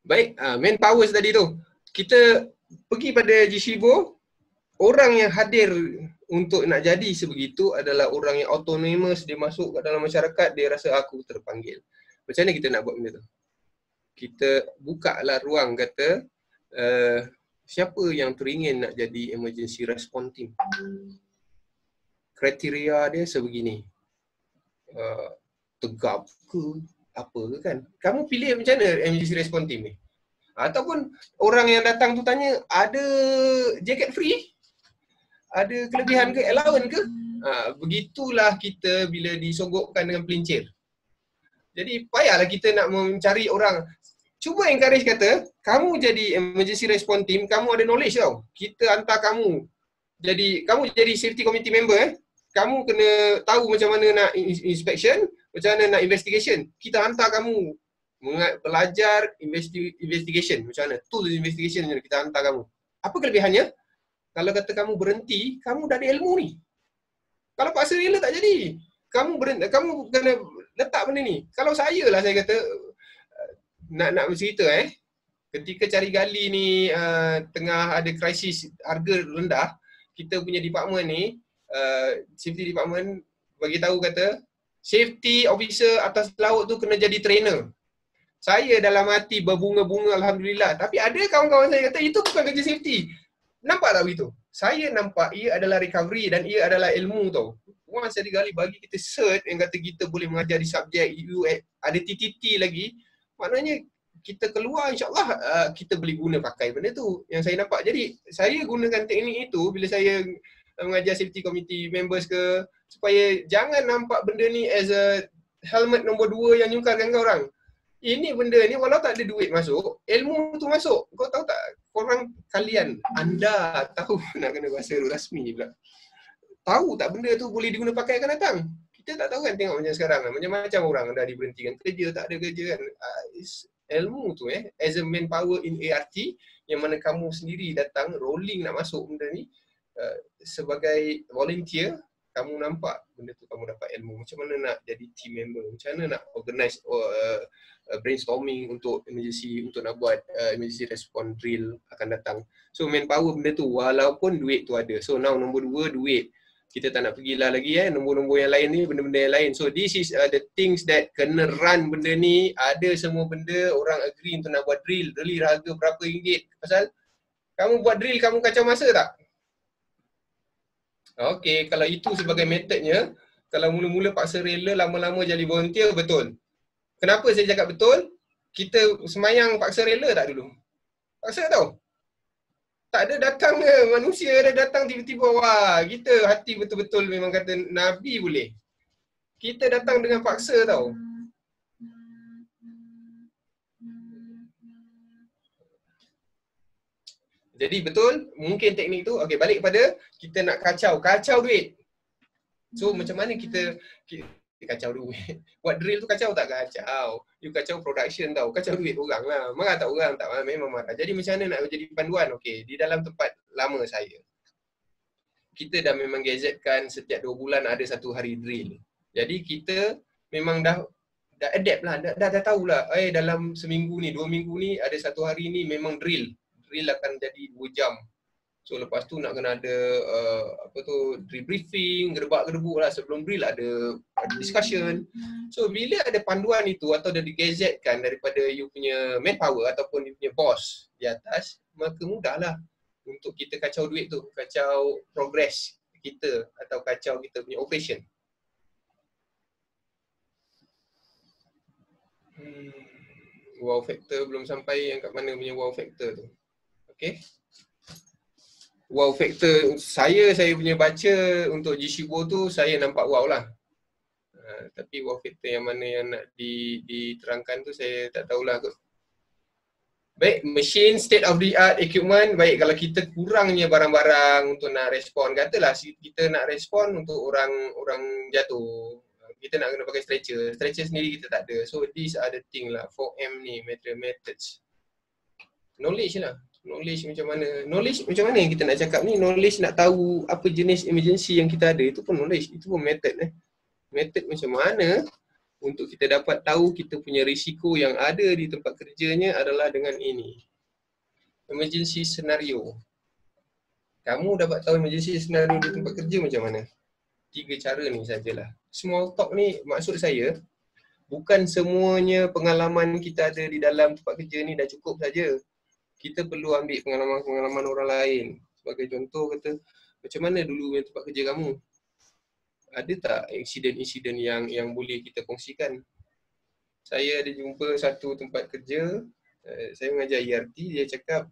Baik, manpower tadi tu. Kita pergi pada Jishibo. Orang yang hadir untuk nak jadi sebegitu adalah orang yang autonomous, dia masuk ke dalam masyarakat, dia rasa aku terpanggil. Macam mana kita nak buat benda tu? Kita buka lah ruang, kata siapa yang teringin nak jadi emergency response team? Kriteria dia sebegini. Tegap ke apa ke kan? Kamu pilih macam mana emergency response team ni? Ataupun orang yang datang tu tanya, ada jacket free? Ada kelebihan ke, allowance ke? Begitulah kita bila disogokkan dengan pelincir. Jadi payahlah kita nak mencari orang. Cuba encourage kata, kamu jadi emergency response team, kamu ada knowledge tau. Kita hantar kamu. Jadi kamu jadi safety committee member Kamu kena tahu macam mana nak inspection, macam mana nak investigation. Kita hantar kamu belajar investigation macam mana. Tools investigation macam mana kita hantar kamu. Apa kelebihannya? Kalau kata kamu berhenti, kamu dah ada ilmu ni. Kalau paksa rela tak jadi. Kamu kena letak benda ni. Kalau saya kata nak bercerita ketika cari gali ni tengah ada krisis harga rendah, kita punya department ni safety department bagi tahu kata safety officer atas laut tu kena jadi trainer. Saya dalam hati berbunga-bunga alhamdulillah. Tapi ada kawan-kawan saya kata itu bukan kerja safety. Nampak tak begitu? Saya nampak ia adalah recovery dan ia adalah ilmu tau. Once ada gali bagi kita cert yang kata kita boleh mengajar di subjek ada TTT lagi. Maknanya kita keluar insyaAllah kita boleh guna pakai benda tu yang saya nampak. Jadi saya gunakan teknik itu bila saya mengajar safety committee members ke, supaya jangan nampak benda ni as a helmet nombor 2 yang nyungkarkan kau orang. Ini benda ni walau tak ada duit masuk, ilmu tu masuk. Kau tahu tak, korang kalian, anda tahu nak kena bahasa rasmi pula. Tahu tak benda tu boleh diguna pakai akan datang? Kita tak tahu kan, tengok macam sekarang macam-macam orang dah diberhentikan kerja, tak ada kerja kan. Ilmu tu as a manpower in ART yang mana kamu sendiri datang rolling nak masuk benda ni sebagai volunteer, kamu nampak benda tu, kamu dapat ilmu macam mana nak jadi team member, macam mana nak organize brainstorming untuk emergency, untuk nak buat emergency response drill akan datang. So manpower benda tu walaupun duit tu ada. So now nombor 2 duit. Kita tak nak pergilah lagi nombor-nombor yang lain ni, benda-benda yang lain. So this is the things that kena run benda ni. Ada semua benda, orang agree untuk nak buat drill. Drill harga berapa ringgit. Pasal kamu buat drill, kamu kacau masa tak? Okey, kalau itu sebagai metodnya, kalau mula-mula paksa rela, lama-lama jadi volunteer, betul. Kenapa saya cakap betul? Kita semayang paksa rela tak dulu? Paksa tau. Tak ada datang manusia ada datang tiba-tiba, wah kita hati betul-betul memang kata Nabi boleh. Kita datang dengan paksa tau. Jadi betul, mungkin teknik tu, okey balik kepada kita nak kacau duit. So macam mana kita kacau duit? Buat drill tu kacau tak? Kacau. You kacau production tau, kacau duit orang lah. Marah tak orang? Tak marah, memang marah. Jadi macam mana nak jadi panduan? Okey, di dalam tempat lama saya, kita dah memang gazetkan setiap 2 bulan ada 1 hari drill. Jadi kita memang dah adapt lah, dah tahulah. Dalam seminggu ni, 2 minggu ni ada 1 hari ni memang drill. Drill akan jadi 2 jam. So lepas tu nak kena ada drill briefing, gerbak-gerbuk lah sebelum drill ada discussion. So bila ada panduan itu atau dah digazetkan daripada you punya manpower ataupun you punya boss di atas, maka mudahlah untuk kita kacau duit tu, kacau progress kita atau kacau kita punya operation. Wow factor belum sampai, yang kat mana punya wow factor tu? Okay. Wow factor saya punya baca untuk Jishibo tu saya nampak wow lah. Tapi wow factor yang mana yang nak diterangkan tu saya tak tahulah kot. Baik, machine state of the art equipment. Baik, kalau kita kurangnya barang-barang untuk nak respon, katalah kita nak respon untuk orang jatuh, kita nak kena pakai stretcher sendiri kita tak ada. So these are the thing lah, 4M ni, material methods. Knowledge lah. Knowledge macam mana yang kita nak cakap ni, knowledge nak tahu apa jenis emergency yang kita ada, itu pun knowledge, itu pun method Method macam mana untuk kita dapat tahu kita punya risiko yang ada di tempat kerjanya adalah dengan ini. Emergency scenario. Kamu dapat tahu emergency scenario di tempat kerja macam mana? 3 cara ni sajalah. Small talk ni maksud saya, bukan semuanya pengalaman kita ada di dalam tempat kerja ni dah cukup saja. Kita perlu ambil pengalaman-pengalaman orang lain. Sebagai contoh kata, macam mana dulu yang tempat kerja kamu? Ada tak insiden-insiden yang boleh kita kongsikan? Saya ada jumpa satu tempat kerja, Saya mengajar ERT, dia cakap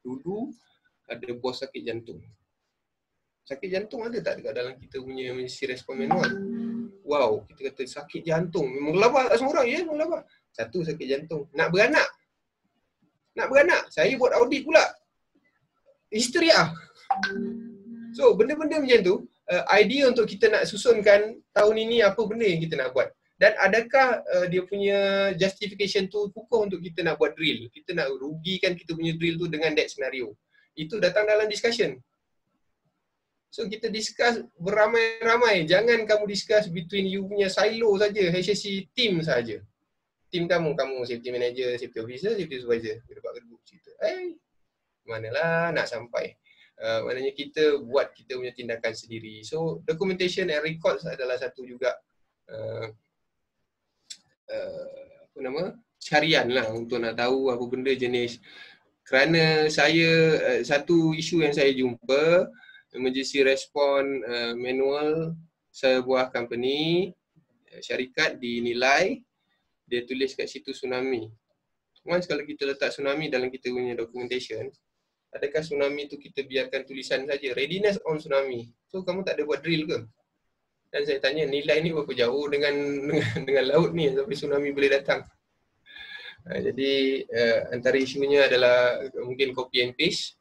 dulu ada bos sakit jantung. Sakit jantung ada tak dekat dalam kita punya emergency response manual? Wow, kita kata sakit jantung. Memang gelabah tak semua orang, ya gelabah. Satu sakit jantung. Nak beranak. Saya buat audit pula. Histeria. So, benda-benda macam tu, idea untuk kita nak susunkan tahun ini apa benda yang kita nak buat. Dan adakah dia punya justification tu kukuh untuk kita nak buat drill. Kita nak rugikan kita punya drill tu dengan that scenario. Itu datang dalam discussion. So kita discuss beramai-ramai. Jangan kamu discuss between you punya silo saja, HSC team saja. Team kamu safety manager, safety officer, safety supervisor. Gedebak-gedebuk cerita. Manalah nak sampai. Maknanya kita buat kita punya tindakan sendiri. So documentation and records adalah satu juga carian lah untuk nak tahu apa benda jenis. Kerana saya, satu isu yang saya jumpa, emergency response manual sebuah company, syarikat dinilai, dia tulis kat situ tsunami. Once kalau kita letak tsunami dalam kita punya documentation, adakah tsunami tu kita biarkan tulisan saja, readiness on tsunami. So kamu tak ada buat drill ke? Dan saya tanya nilai ni berapa jauh dengan laut ni sampai tsunami boleh datang. Jadi antara isunya adalah mungkin copy and paste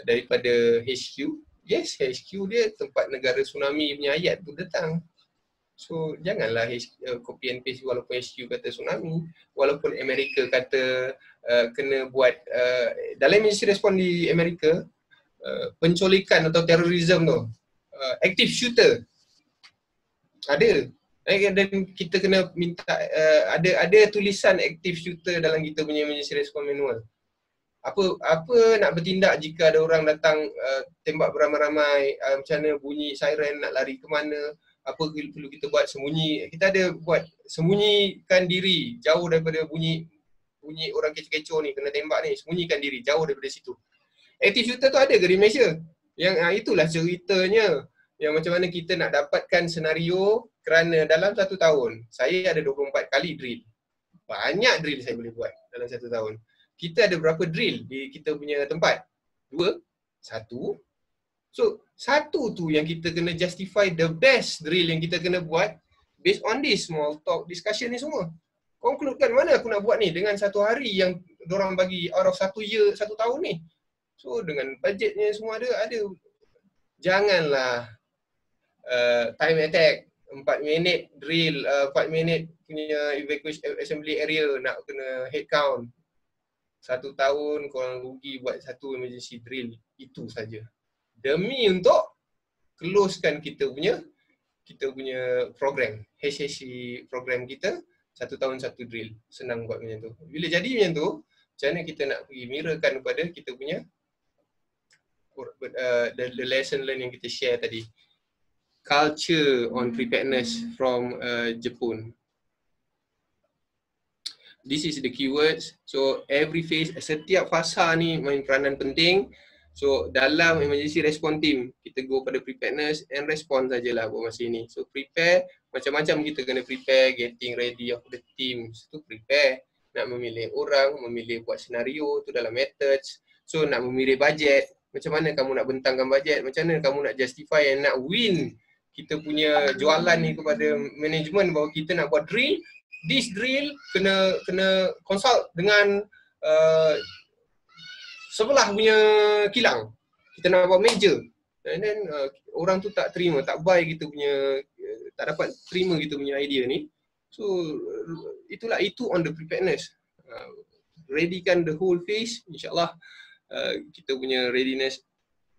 daripada HQ. Yes, HQ dia tempat negara tsunami punya ayat tu datang. So janganlah copy and paste walaupun HQ kata tsunami, walaupun Amerika kata kena buat dalam emergency response di Amerika, penculikan atau terorisme tu, active shooter ada. Dan kita kena minta ada tulisan active shooter dalam kita punya emergency response manual. Apa nak bertindak jika ada orang datang tembak beramai-ramai, macam mana bunyi siren, nak lari ke mana, apa perlu kita buat, sembunyi. Kita ada buat sembunyikan diri jauh daripada bunyi orang kecoh-kecoh ni, kena tembak ni, sembunyikan diri jauh daripada situ. Active shooter tu ada ke di Malaysia? Yang itulah ceritanya, yang macam mana kita nak dapatkan senario kerana dalam 1 tahun saya ada 24 kali drill. Banyak drill saya boleh buat dalam 1 tahun. Kita ada berapa drill di kita punya tempat? 2, 1. So, 1 tu yang kita kena justify the best drill yang kita kena buat based on this small talk discussion ni semua. Conclude kan mana aku nak buat ni dengan 1 hari yang dorang bagi out of 1 year, 1 tahun ni. So, dengan budgetnya semua ada. Janganlah time attack, 4 minit drill, 4 minit punya evacuation assembly area nak kena head count. 1 tahun korang rugi buat 1 emergency drill, itu saja. Demi untuk closekan kita punya program, HSC program kita, 1 tahun 1 drill. Senang buat macam tu. Bila jadi macam tu, macam mana kita nak pergi mirrorkan kepada kita punya the lesson learned yang kita share tadi. Culture on preparedness from Jepun. This is the keywords. So every phase, setiap fasa ni main peranan penting. So dalam emergency response team, kita go pada preparedness and response sajalah buat masa ini. So prepare, macam-macam kita kena prepare, getting ready of the teams tu prepare. Nak memilih orang, memilih buat senario tu dalam methods. So nak memilih budget, macam mana kamu nak bentangkan budget, macam mana kamu nak justify and nak win kita punya jualan ni kepada management bahawa kita nak buat drill. This drill kena consult dengan sebelah punya kilang. Kita nak buat major. And then orang tu tak terima, tak buy kita punya, tak dapat terima kita punya idea ni. So itu on the preparedness. Readykan the whole phase, insyaAllah kita punya readiness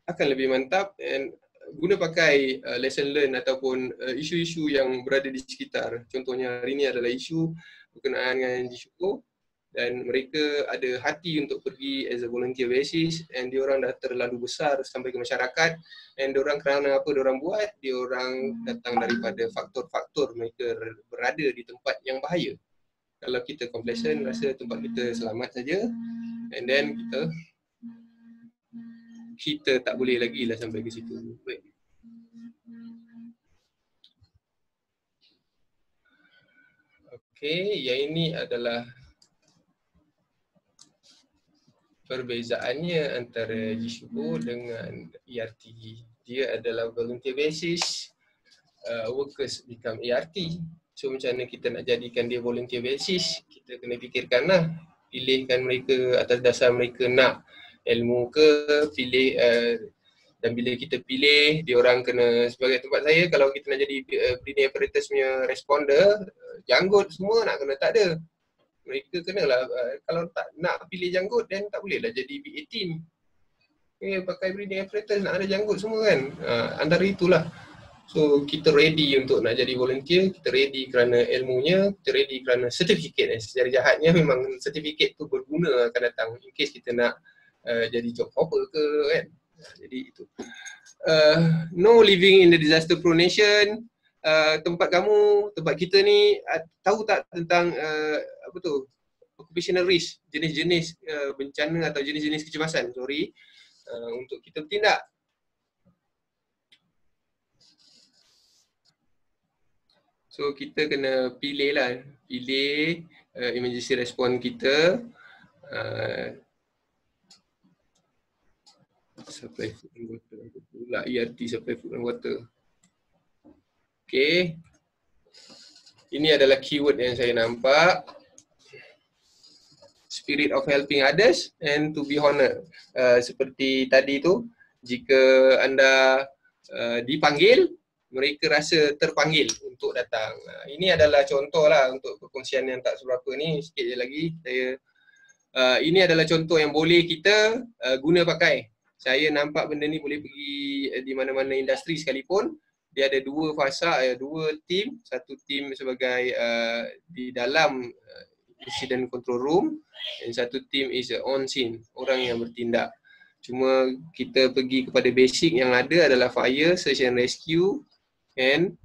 akan lebih mantap. And guna pakai lesson learn ataupun isu-isu yang berada di sekitar. Contohnya hari ini adalah isu berkenaan dengan Jishuko, dan mereka ada hati untuk pergi as a volunteer basis, and diorang dah terlalu besar sampai ke masyarakat, and diorang kerana apa diorang buat, diorang datang daripada faktor-faktor mereka berada di tempat yang bahaya. Kalau kita complacent, rasa tempat kita selamat saja, and then kita tak boleh lagi lah sampai ke situ. Baik. Okey, yang ini adalah Perbezaannya antara Jishubo dengan ERT, dia adalah volunteer basis, workers become ERT. So macam mana kita nak jadikan dia volunteer basis, kita kena fikirkanlah, pilihkan mereka atas dasar mereka nak ilmu ke, pilih dan bila kita pilih, dia orang kena, sebagai tempat saya, kalau kita nak jadi breathing apparatus punya responder, janggut semua nak kena tak ada. Mereka kenalah, kalau tak nak pilih janggut, then tak bolehlah jadi BA team. Pakai breathing apparatus nak ada janggut semua kan. Antara itulah. So kita ready untuk nak jadi volunteer, kita ready kerana ilmunya, kita ready kerana sertifikat. Secara jahatnya memang sertifikat tu berguna akan datang in case kita nak jadi job hopper ke kan. Jadi itu. No living in the disaster prone nation. Tempat kamu, tempat kita ni tahu tak tentang apa tu, occupational risk, jenis-jenis bencana atau jenis-jenis kecemasan, untuk kita bertindak. So kita kena pilih emergency response kita, supply food and water, pula ERT supply food and water. Okay, ini adalah keyword yang saya nampak. Spirit of helping others and to be honored. Seperti tadi tu, jika anda dipanggil, mereka rasa terpanggil untuk datang. Ini adalah contoh lah untuk perkongsian yang tak seberapa ni. Sikit je lagi ini adalah contoh yang boleh kita guna pakai. Saya nampak benda ni boleh pergi di mana-mana industri sekalipun. Dia ada dua fasa, dua tim. Satu tim sebagai di dalam incident control room, dan satu tim is on scene, orang yang bertindak. Cuma kita pergi kepada basic yang ada adalah fire, search and rescue and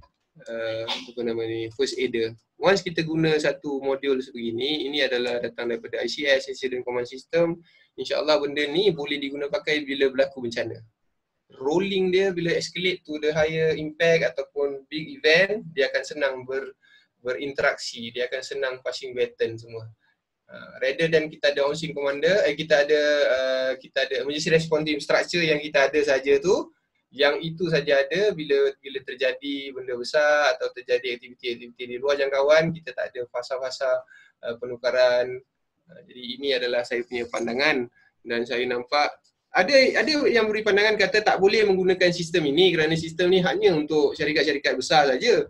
first aider. Once kita guna satu modul sebegini, ini adalah datang daripada ICS, Incident Command System. InsyaAllah benda ni boleh diguna pakai bila berlaku bencana. Rolling dia bila escalate to the higher impact ataupun big event, dia akan senang berinteraksi, dia akan senang passing baton semua. Rather than kita ada on-scene commander, kita ada emergency response team structure yang kita ada saja tu, yang itu saja ada bila terjadi benda besar atau terjadi aktiviti-aktiviti di luar jangkauan, kita tak ada fasa-fasa penukaran. Jadi ini adalah saya punya pandangan, dan saya nampak ada yang beri pandangan kata tak boleh menggunakan sistem ini kerana sistem ni hanya untuk syarikat-syarikat besar saja.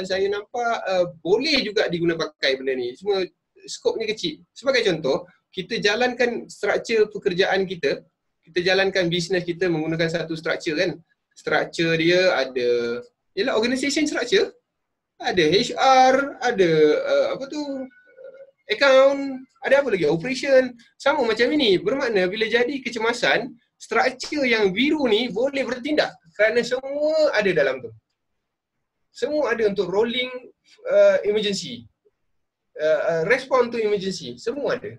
Saya nampak boleh juga diguna pakai benda ni, cuma skopnya kecil. Sebagai contoh, kita jalankan struktur pekerjaan kita, kita jalankan bisnes kita menggunakan satu struktur kan. Struktur dia ada, ialah organisation structure, ada HR, ada account, ada apa lagi, operation, sama macam ini. Bermakna bila jadi kecemasan, struktur yang biru ni boleh bertindak kerana semua ada dalam tu. Semua ada untuk rolling emergency, respond to emergency, semua ada.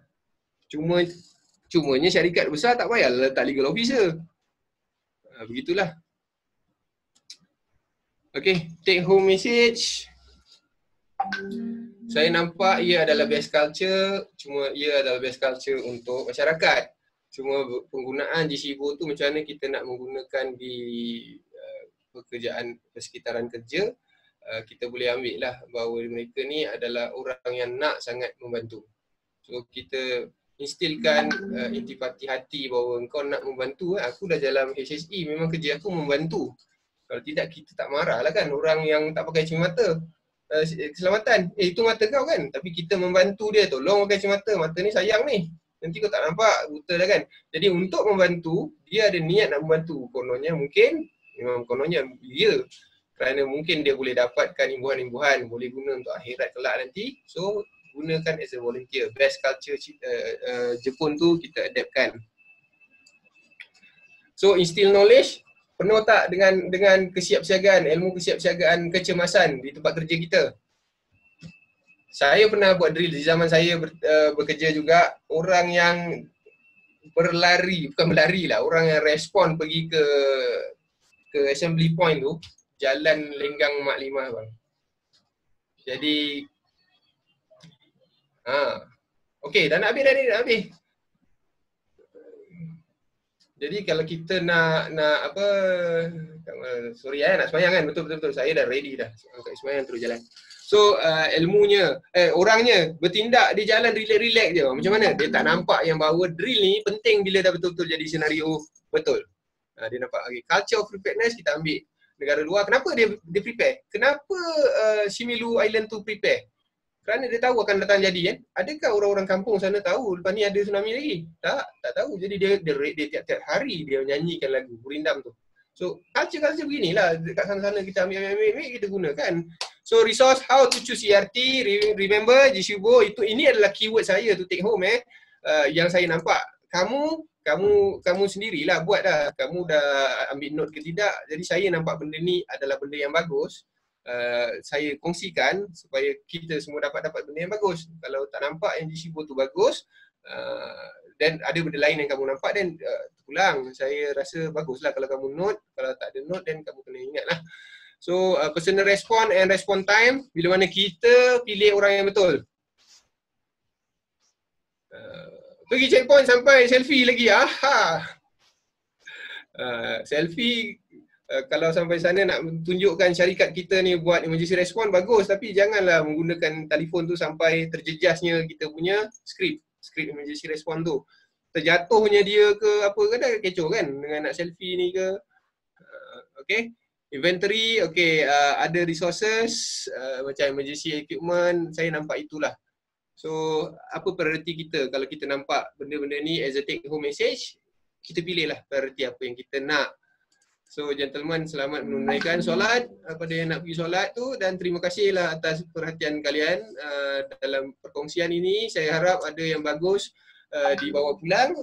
Cumanya syarikat besar tak payah letak legal officer. Begitulah. Okay, take home message. Saya nampak ia adalah best culture, cuma ia adalah best culture untuk masyarakat. Cuma penggunaan Jishubo tu macam mana kita nak menggunakan di pekerjaan persekitaran kerja, kita boleh ambil lah bahawa mereka ni adalah orang yang nak sangat membantu. So kita instilkan intipati hati bahawa engkau nak membantu, aku dah dalam HSE, memang kerja aku membantu. Kalau tidak kita tak marah lah kan orang yang tak pakai cermin keselamatan. Itu mata kau kan, tapi kita membantu dia, tolong pakai cermin mata ni sayang ni, nanti kau tak nampak, buta dah kan. Jadi untuk membantu, dia ada niat nak membantu. Kononnya mungkin, memang kononnya dia, kerana mungkin dia boleh dapatkan imbuhan-imbuhan, boleh guna untuk akhirat kelak nanti. So gunakan as a volunteer. Best culture Jepun tu kita adaptkan. So instill knowledge, penuh tak dengan kesiapsiagaan, ilmu kesiapsiagaan kecemasan di tempat kerja kita. Saya pernah buat drill di zaman saya bekerja juga, orang yang bukan berlari lah, orang yang respon pergi ke assembly point tu, jalan Lenggang Mak Limah bang. Jadi okey, dah nak habis. Jadi kalau kita nak apa, sorry nak semayang kan, betul. Saya dah ready dah. Angkat semayang terus jalan. So ilmunya, orangnya bertindak di jalan relax je. Macam mana? Dia tak nampak yang bahawa drill ni penting bila dah betul-betul jadi senario betul. Dia nampak, okay, culture of preparedness kita ambil negara luar. Kenapa dia prepare? Kenapa Shimilu Island tu prepare? Kerana dia tahu akan datang jadi kan. Adakah orang-orang kampung sana tahu lepas ni ada tsunami lagi? Tak tahu. Jadi dia tiap-tiap hari dia nyanyikan lagu Gurindam tu. So culture beginilah dekat sana-sana kita ambil kita gunakan. So resource how to choose ERT, remember Jishubo, ini adalah keyword saya to take home yang saya nampak. Kamu sendirilah buat dah. Kamu dah ambil note ke tidak. Jadi saya nampak benda ni adalah benda yang bagus. Saya kongsikan supaya kita semua dapat benda yang bagus. Kalau tak nampak yang Jishubo tu bagus, dan ada benda lain yang kamu nampak, dan terpulang. Saya rasa baguslah kalau kamu note. Kalau tak ada note, then kamu kena ingat lah. So personal response and response time, bila mana kita pilih orang yang betul. Pergi checkpoint sampai selfie lagi. Selfie, kalau sampai sana nak tunjukkan syarikat kita ni buat emergency response, bagus. Tapi janganlah menggunakan telefon tu sampai terjejasnya kita punya skrip emergency response tu. Terjatuhnya dia ke apa ke, dah kecoh kan dengan nak selfie ni ke. Okay. Inventory, okay, ada resources macam emergency equipment, saya nampak itulah. So, apa priority kita kalau kita nampak benda-benda ni as a take home message, kita pilihlah priority apa yang kita nak. So, gentlemen, selamat menunaikan solat pada yang nak pergi solat tu, dan terima kasihlah atas perhatian kalian dalam perkongsian ini. Saya harap ada yang bagus dibawa pulang.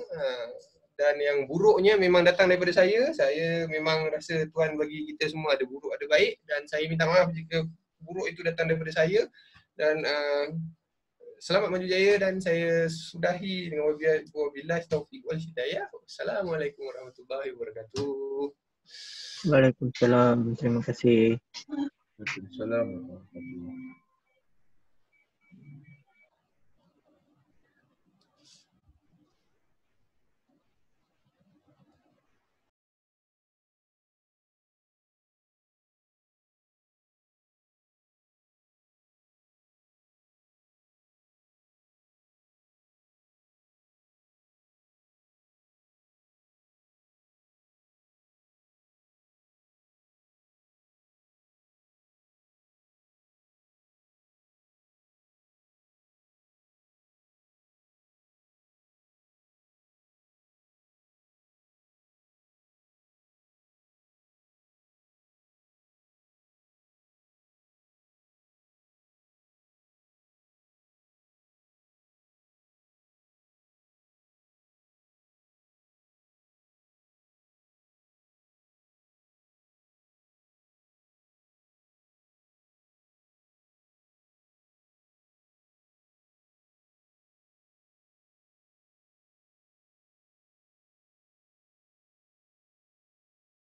Dan yang buruknya memang datang daripada saya. Saya memang rasa Tuhan bagi kita semua ada buruk, ada baik. Dan saya minta maaf jika buruk itu datang daripada saya. Dan selamat maju jaya, dan saya sudahi dengan wabillahi taufiq wal hidayah. Wassalamualaikum warahmatullahi wabarakatuh. Waalaikumsalam. Terima kasih. Waalaikumsalam warahmatullahi wabarakatuh.